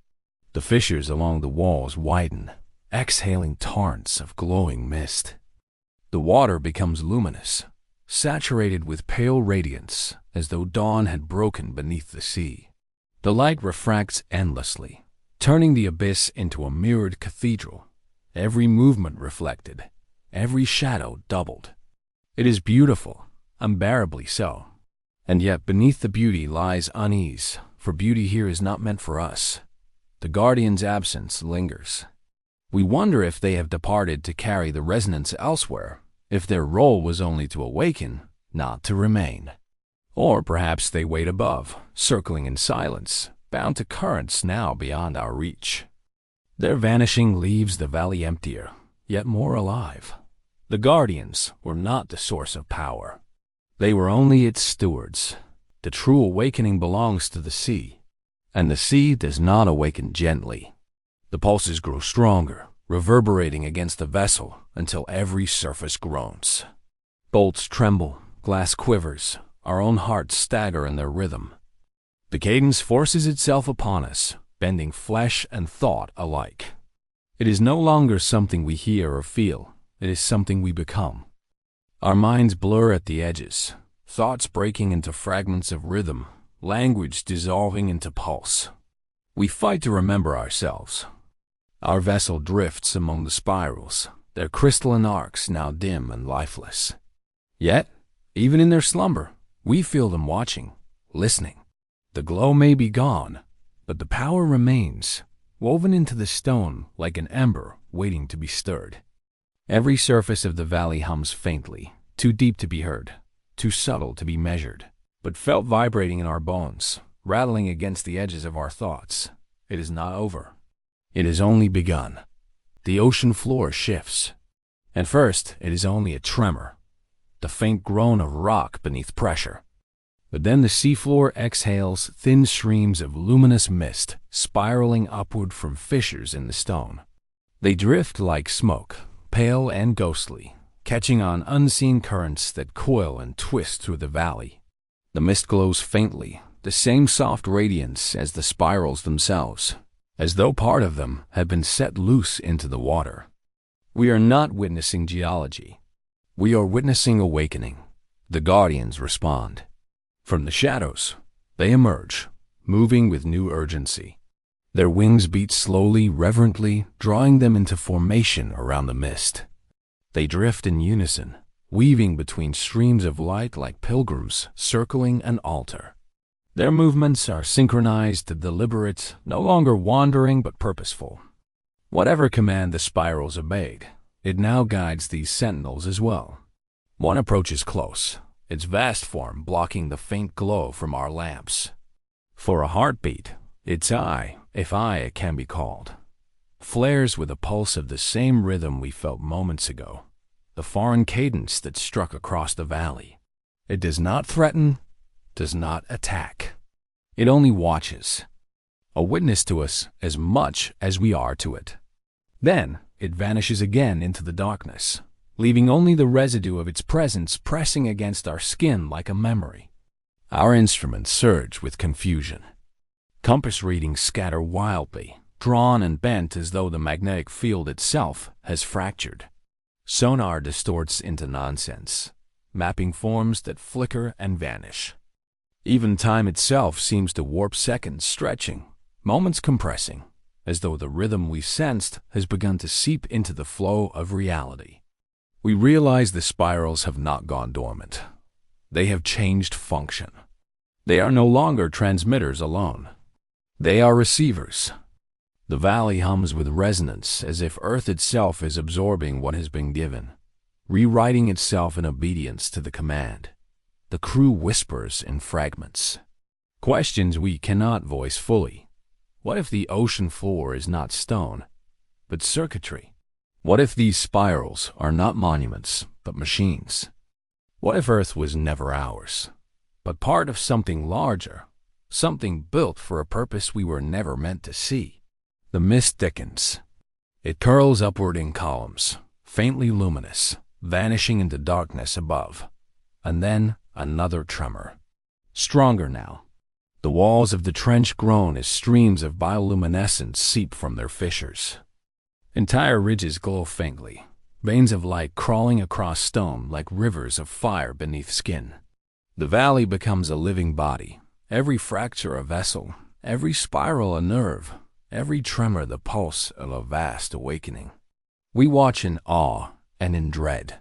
The fissures along the walls widen, exhaling torrents of glowing mist. The water becomes luminous, saturated with pale radiance, as though dawn had broken beneath the sea. The light refracts endlessly, turning the abyss into a mirrored cathedral, every movement reflected, every shadow doubled. It is beautiful, unbearably so. And yet beneath the beauty lies unease, for beauty here is not meant for us. The guardian's absence lingers. We wonder if they have departed to carry the resonance elsewhere, if their role was only to awaken, not to remain. Or perhaps they wait above, circling in silence, bound to currents now beyond our reach. Their vanishing leaves the valley emptier, yet more alive. The guardians were not the source of power. They were only its stewards. The true awakening belongs to the sea, and the sea does not awaken gently. The pulses grow stronger, reverberating against the vessel until every surface groans. Bolts tremble, glass quivers, our own hearts stagger in their rhythm. The cadence forces itself upon us, bending flesh and thought alike. It is no longer something we hear or feel, it is something we become. Our minds blur at the edges, thoughts breaking into fragments of rhythm, language dissolving into pulse. We fight to remember ourselves. Our vessel drifts among the spirals, their crystalline arcs now dim and lifeless. Yet, even in their slumber, we feel them watching, listening. The glow may be gone, but the power remains, woven into the stone like an ember waiting to be stirred. Every surface of the valley hums faintly, too deep to be heard, too subtle to be measured, but felt vibrating in our bones, rattling against the edges of our thoughts. It is not over. It has only begun. The ocean floor shifts. At first, it is only a tremor, the faint groan of rock beneath pressure. But then the seafloor exhales thin streams of luminous mist spiraling upward from fissures in the stone. They drift like smoke, pale and ghostly, catching on unseen currents that coil and twist through the valley. The mist glows faintly, the same soft radiance as the spirals themselves, as though part of them had been set loose into the water. We are not witnessing geology. We are witnessing awakening. The guardians respond. From the shadows, they emerge, moving with new urgency. Their wings beat slowly, reverently, drawing them into formation around the mist. They drift in unison, weaving between streams of light like pilgrims circling an altar. Their movements are synchronized, deliberate, no longer wandering but purposeful. Whatever command the spirals obeyed, it now guides these sentinels as well. One approaches close, its vast form blocking the faint glow from our lamps. For a heartbeat, its eye, if eye it can be called, flares with a pulse of the same rhythm we felt moments ago, the foreign cadence that struck across the valley. It does not threaten, does not attack. It only watches, a witness to us as much as we are to it. Then it vanishes again into the darkness, leaving only the residue of its presence pressing against our skin like a memory. Our instruments surge with confusion. Compass readings scatter wildly, drawn and bent as though the magnetic field itself has fractured. Sonar distorts into nonsense, mapping forms that flicker and vanish. Even time itself seems to warp, seconds stretching, moments compressing, as though the rhythm we sensed has begun to seep into the flow of reality. We realize the spirals have not gone dormant. They have changed function. They are no longer transmitters alone. They are receivers. The valley hums with resonance as if Earth itself is absorbing what has been given, rewriting itself in obedience to the command. The crew whispers in fragments. Questions we cannot voice fully. What if the ocean floor is not stone, but circuitry? What if these spirals are not monuments, but machines? What if Earth was never ours, but part of something larger, something built for a purpose we were never meant to see? The mist thickens. It curls upward in columns, faintly luminous, vanishing into darkness above. And then another tremor. Stronger now. The walls of the trench groan as streams of bioluminescence seep from their fissures. Entire ridges glow faintly, veins of light crawling across stone like rivers of fire beneath skin. The valley becomes a living body, every fracture a vessel, every spiral a nerve, every tremor the pulse of a vast awakening. We watch in awe and in dread,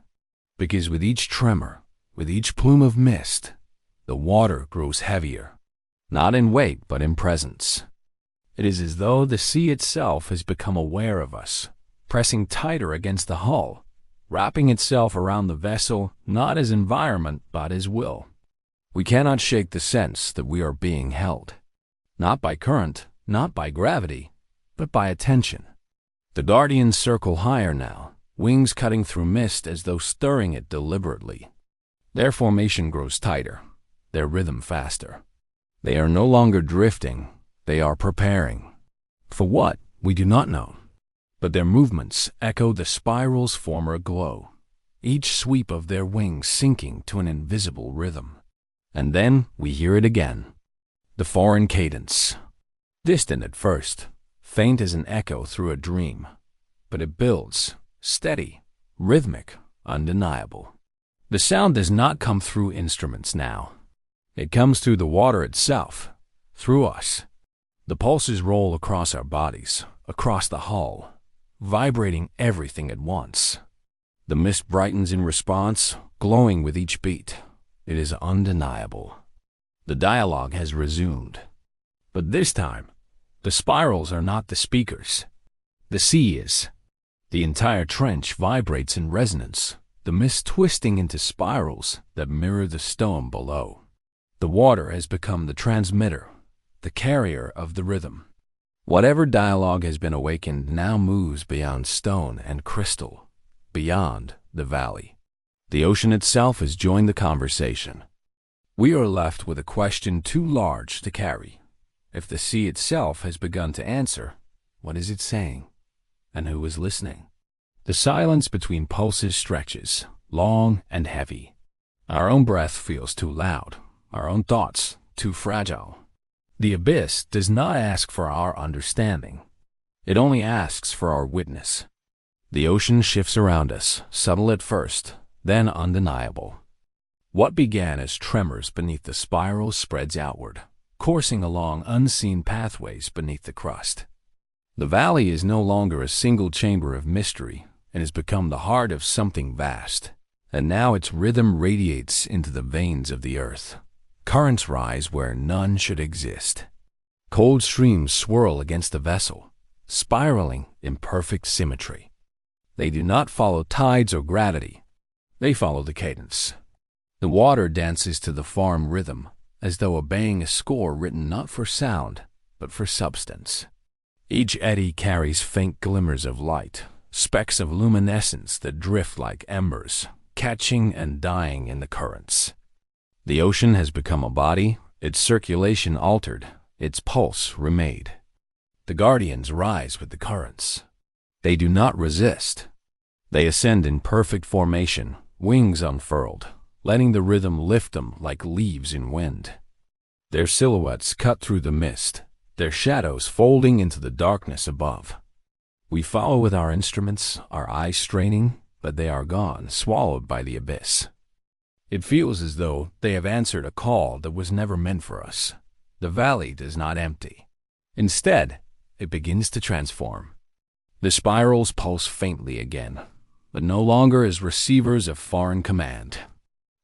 because with each tremor, with each plume of mist, the water grows heavier, not in weight but in presence. It is as though the sea itself has become aware of us, pressing tighter against the hull, wrapping itself around the vessel not as environment but as will. We cannot shake the sense that we are being held, not by current, not by gravity, but by attention. The guardians circle higher now, wings cutting through mist as though stirring it deliberately. Their formation grows tighter, their rhythm faster. They are no longer drifting, they are preparing. For what, we do not know. But their movements echo the spiral's former glow, each sweep of their wings sinking to an invisible rhythm. And then we hear it again. The foreign cadence. Distant at first, faint as an echo through a dream. But it builds, steady, rhythmic, undeniable. The sound does not come through instruments now. It comes through the water itself, through us. The pulses roll across our bodies, across the hull, vibrating everything at once. The mist brightens in response, glowing with each beat. It is undeniable. The dialogue has resumed. But this time, the spirals are not the speakers. The sea is. The entire trench vibrates in resonance, the mist twisting into spirals that mirror the stone below. The water has become the transmitter, the carrier of the rhythm. Whatever dialogue has been awakened now moves beyond stone and crystal, beyond the valley. The ocean itself has joined the conversation. We are left with a question too large to carry. If the sea itself has begun to answer, what is it saying? And who is listening? The silence between pulses stretches, long and heavy. Our own breath feels too loud, our own thoughts too fragile. The abyss does not ask for our understanding. It only asks for our witness. The ocean shifts around us, subtle at first, then undeniable. What began as tremors beneath the spiral spreads outward, coursing along unseen pathways beneath the crust. The valley is no longer a single chamber of mystery and has become the heart of something vast. And now its rhythm radiates into the veins of the earth. Currents rise where none should exist. Cold streams swirl against the vessel, spiraling in perfect symmetry. They do not follow tides or gravity. They follow the cadence. The water dances to the farm rhythm, as though obeying a score written not for sound, but for substance. Each eddy carries faint glimmers of light, specks of luminescence that drift like embers, catching and dying in the currents. The ocean has become a body, its circulation altered, its pulse remade. The guardians rise with the currents. They do not resist. They ascend in perfect formation, wings unfurled, letting the rhythm lift them like leaves in wind. Their silhouettes cut through the mist, their shadows folding into the darkness above. We follow with our instruments, our eyes straining, but they are gone, swallowed by the abyss. It feels as though they have answered a call that was never meant for us. The valley does not empty. Instead, it begins to transform. The spirals pulse faintly again, but no longer as receivers of foreign command.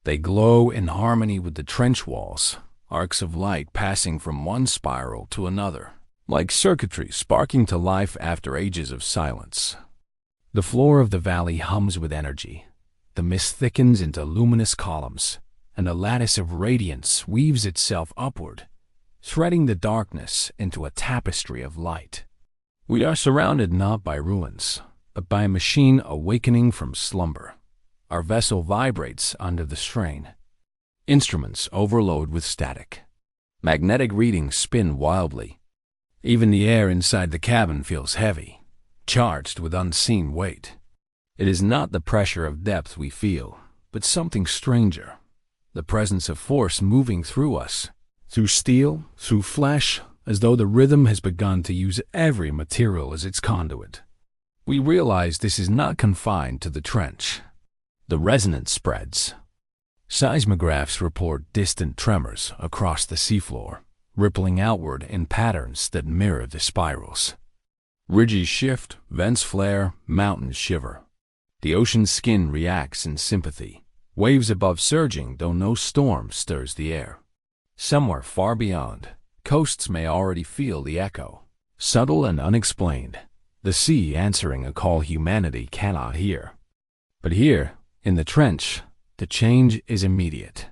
They glow in harmony with the trench walls, arcs of light passing from one spiral to another, like circuitry sparking to life after ages of silence. The floor of the valley hums with energy. The mist thickens into luminous columns, and a lattice of radiance weaves itself upward, threading the darkness into a tapestry of light. We are surrounded not by ruins, but by a machine awakening from slumber. Our vessel vibrates under the strain. Instruments overload with static. Magnetic readings spin wildly. Even the air inside the cabin feels heavy, charged with unseen weight. It is not the pressure of depth we feel, but something stranger. The presence of force moving through us, through steel, through flesh, as though the rhythm has begun to use every material as its conduit. We realize this is not confined to the trench. The resonance spreads. Seismographs report distant tremors across the seafloor, rippling outward in patterns that mirror the spirals. Ridges shift, vents flare, mountains shiver. The ocean's skin reacts in sympathy, waves above surging though no storm stirs the air. Somewhere far beyond, coasts may already feel the echo, subtle and unexplained, the sea answering a call humanity cannot hear. But here, in the trench, the change is immediate.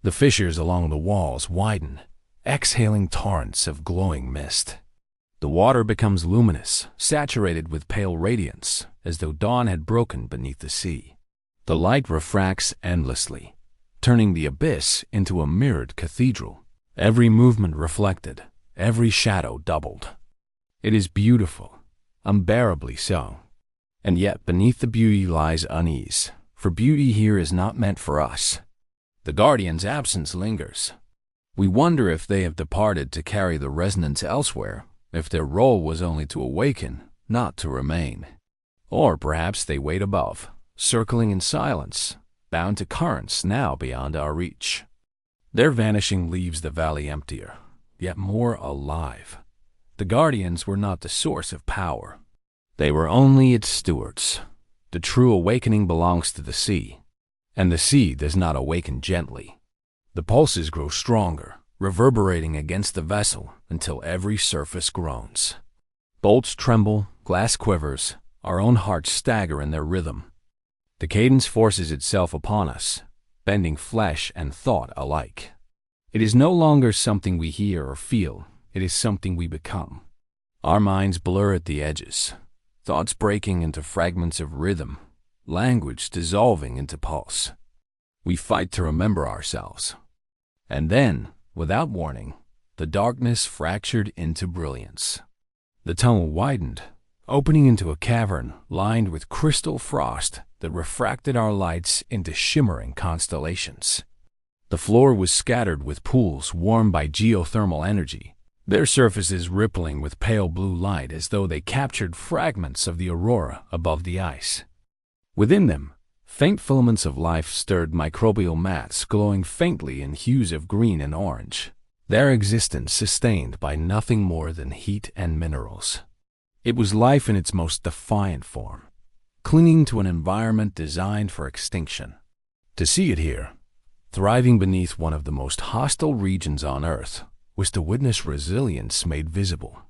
The fissures along the walls widen, exhaling torrents of glowing mist. The water becomes luminous, saturated with pale radiance, as though dawn had broken beneath the sea. The light refracts endlessly, turning the abyss into a mirrored cathedral, every movement reflected, every shadow doubled. It is beautiful, unbearably so. And yet beneath the beauty lies unease, for beauty here is not meant for us. The Guardian's absence lingers. We wonder if they have departed to carry the resonance elsewhere, if their role was only to awaken, not to remain. Or perhaps they wait above, circling in silence, bound to currents now beyond our reach. Their vanishing leaves the valley emptier, yet more alive. The Guardians were not the source of power. They were only its stewards. The true awakening belongs to the sea, and the sea does not awaken gently. The pulses grow stronger, reverberating against the vessel until every surface groans. Bolts tremble, glass quivers, our own hearts stagger in their rhythm. The cadence forces itself upon us, bending flesh and thought alike. It is no longer something we hear or feel, it is something we become. Our minds blur at the edges, thoughts breaking into fragments of rhythm, language dissolving into pulse. We fight to remember ourselves. And then, without warning, the darkness fractured into brilliance. The tunnel widened, opening into a cavern lined with crystal frost that refracted our lights into shimmering constellations. The floor was scattered with pools warmed by geothermal energy, their surfaces rippling with pale blue light as though they captured fragments of the aurora above the ice. Within them, faint filaments of life stirred microbial mats glowing faintly in hues of green and orange, their existence sustained by nothing more than heat and minerals. It was life in its most defiant form, clinging to an environment designed for extinction. To see it here, thriving beneath one of the most hostile regions on Earth, was to witness resilience made visible.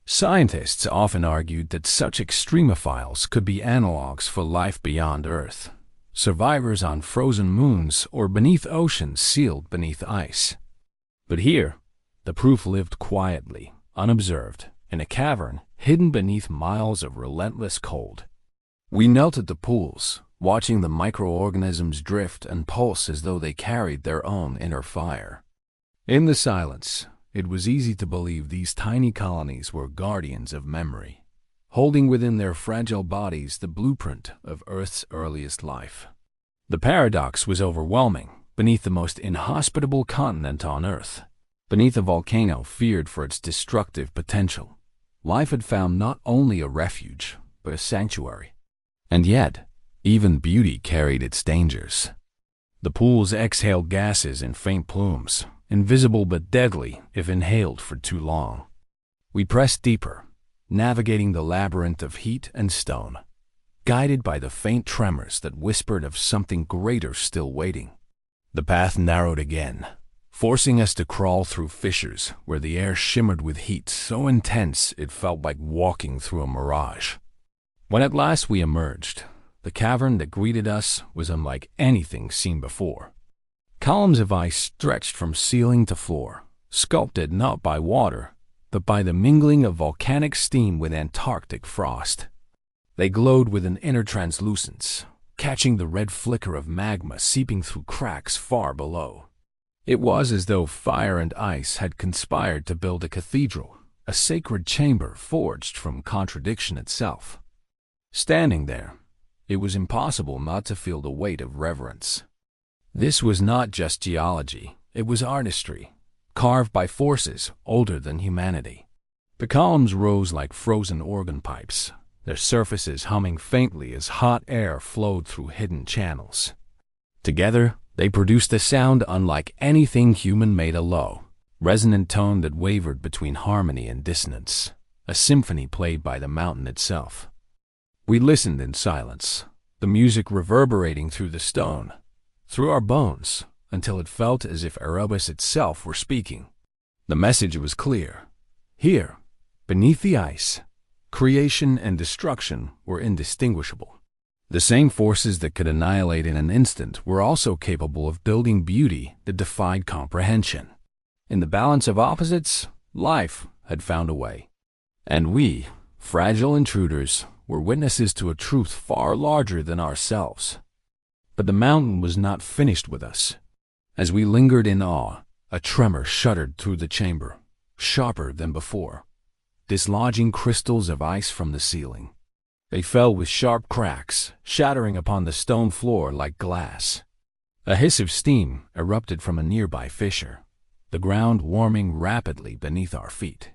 Scientists often argued that such extremophiles could be analogs for life beyond Earth, survivors on frozen moons or beneath oceans sealed beneath ice. But here, the proof lived quietly, unobserved, in a cavern hidden beneath miles of relentless cold. We knelt at the pools, watching the microorganisms drift and pulse as though they carried their own inner fire. In the silence, it was easy to believe these tiny colonies were guardians of memory, holding within their fragile bodies the blueprint of Earth's earliest life. The paradox was overwhelming. Beneath the most inhospitable continent on Earth, beneath a volcano feared for its destructive potential, life had found not only a refuge, but a sanctuary. And yet, even beauty carried its dangers. The pools exhaled gases in faint plumes, invisible but deadly if inhaled for too long. We pressed deeper, navigating the labyrinth of heat and stone, guided by the faint tremors that whispered of something greater still waiting. The path narrowed again, forcing us to crawl through fissures where the air shimmered with heat so intense it felt like walking through a mirage. When at last we emerged, the cavern that greeted us was unlike anything seen before. Columns of ice stretched from ceiling to floor, sculpted not by water, but by the mingling of volcanic steam with Antarctic frost. They glowed with an inner translucence, catching the red flicker of magma seeping through cracks far below. It was as though fire and ice had conspired to build a cathedral, a sacred chamber forged from contradiction itself. Standing there, it was impossible not to feel the weight of reverence. This was not just geology, it was artistry, carved by forces older than humanity. The columns rose like frozen organ pipes, their surfaces humming faintly as hot air flowed through hidden channels. Together, they produced a sound unlike anything human made, a low, resonant tone that wavered between harmony and dissonance, a symphony played by the mountain itself. We listened in silence, the music reverberating through the stone, through our bones, until it felt as if Erebus itself were speaking. The message was clear. Here, beneath the ice, creation and destruction were indistinguishable. The same forces that could annihilate in an instant were also capable of building beauty that defied comprehension. In the balance of opposites, life had found a way. And we, fragile intruders, were witnesses to a truth far larger than ourselves. But the mountain was not finished with us. As we lingered in awe, a tremor shuddered through the chamber, sharper than before, dislodging crystals of ice from the ceiling. They fell with sharp cracks, shattering upon the stone floor like glass. A hiss of steam erupted from a nearby fissure, the ground warming rapidly beneath our feet.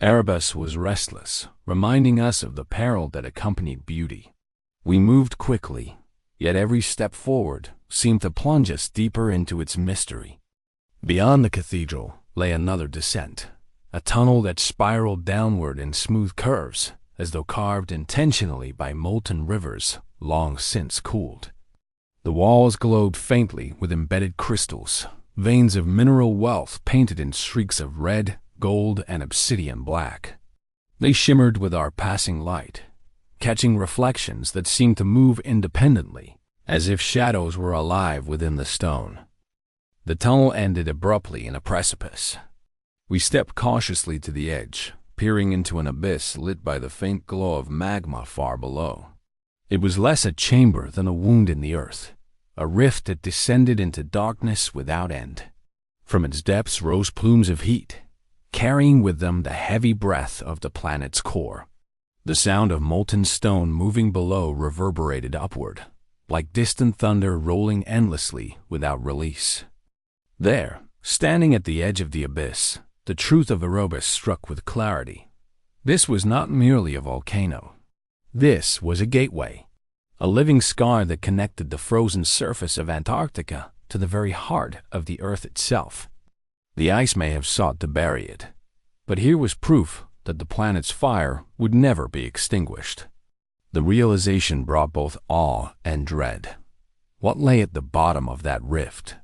Erebus was restless, reminding us of the peril that accompanied beauty. We moved quickly, yet every step forward seemed to plunge us deeper into its mystery. Beyond the cathedral lay another descent, a tunnel that spiraled downward in smooth curves, as though carved intentionally by molten rivers long since cooled. The walls glowed faintly with embedded crystals, veins of mineral wealth painted in streaks of red, gold, and obsidian black. They shimmered with our passing light, catching reflections that seemed to move independently, as if shadows were alive within the stone. The tunnel ended abruptly in a precipice. We stepped cautiously to the edge, peering into an abyss lit by the faint glow of magma far below. It was less a chamber than a wound in the earth, a rift that descended into darkness without end. From its depths rose plumes of heat, carrying with them the heavy breath of the planet's core. The sound of molten stone moving below reverberated upward, like distant thunder rolling endlessly without release. There, standing at the edge of the abyss, the truth of Erebus struck with clarity. This was not merely a volcano. This was a gateway, a living scar that connected the frozen surface of Antarctica to the very heart of the Earth itself. The ice may have sought to bury it, but here was proof that the planet's fire would never be extinguished. The realization brought both awe and dread. What lay at the bottom of that rift?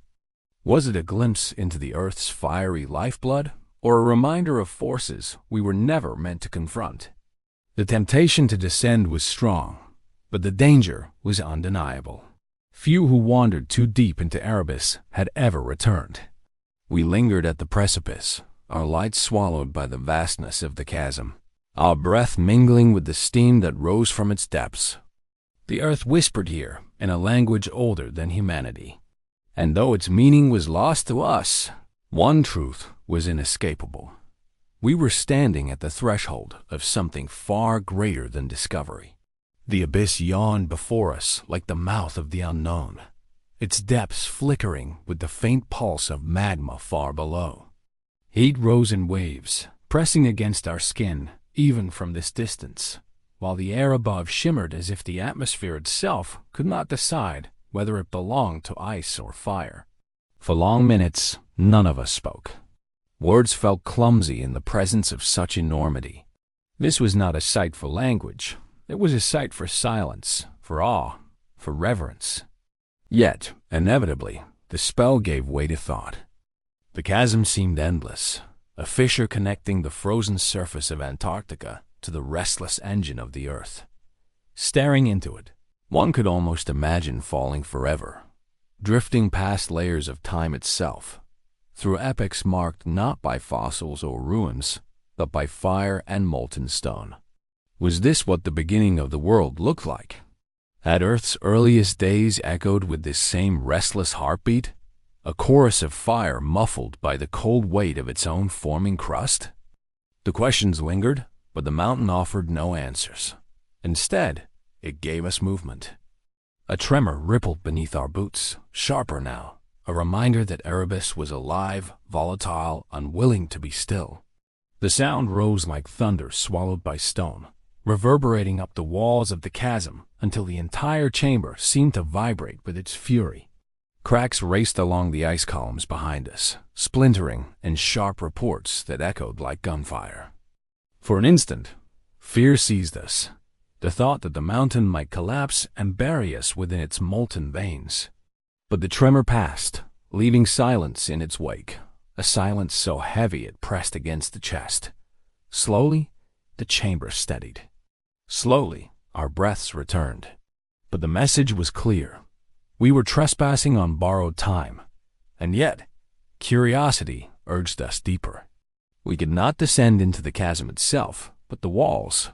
Was it a glimpse into the Earth's fiery lifeblood, or a reminder of forces we were never meant to confront? The temptation to descend was strong, but the danger was undeniable. Few who wandered too deep into Erebus had ever returned. We lingered at the precipice, our lights swallowed by the vastness of the chasm, our breath mingling with the steam that rose from its depths. The earth whispered here in a language older than humanity, and though its meaning was lost to us, one truth was inescapable. We were standing at the threshold of something far greater than discovery. The abyss yawned before us like the mouth of the unknown, its depths flickering with the faint pulse of magma far below. Heat rose in waves, pressing against our skin, even from this distance, while the air above shimmered as if the atmosphere itself could not decide whether it belonged to ice or fire. For long minutes, none of us spoke. Words felt clumsy in the presence of such enormity. This was not a sight for language. It was a sight for silence, for awe, for reverence. Yet, inevitably, the spell gave way to thought. The chasm seemed endless, a fissure connecting the frozen surface of Antarctica to the restless engine of the Earth. Staring into it, one could almost imagine falling forever, drifting past layers of time itself, through epochs marked not by fossils or ruins, but by fire and molten stone. Was this what the beginning of the world looked like? Had Earth's earliest days echoed with this same restless heartbeat, a chorus of fire muffled by the cold weight of its own forming crust? The questions lingered, but the mountain offered no answers. Instead, it gave us movement. A tremor rippled beneath our boots, sharper now, a reminder that Erebus was alive, volatile, unwilling to be still. The sound rose like thunder swallowed by stone, reverberating up the walls of the chasm until the entire chamber seemed to vibrate with its fury. Cracks raced along the ice columns behind us, splintering in sharp reports that echoed like gunfire. For an instant, fear seized us, the thought that the mountain might collapse and bury us within its molten veins. But the tremor passed, leaving silence in its wake, a silence so heavy it pressed against the chest. Slowly, the chamber steadied. Slowly, our breaths returned. But the message was clear. We were trespassing on borrowed time, and yet, curiosity urged us deeper. We could not descend into the chasm itself, but the walls,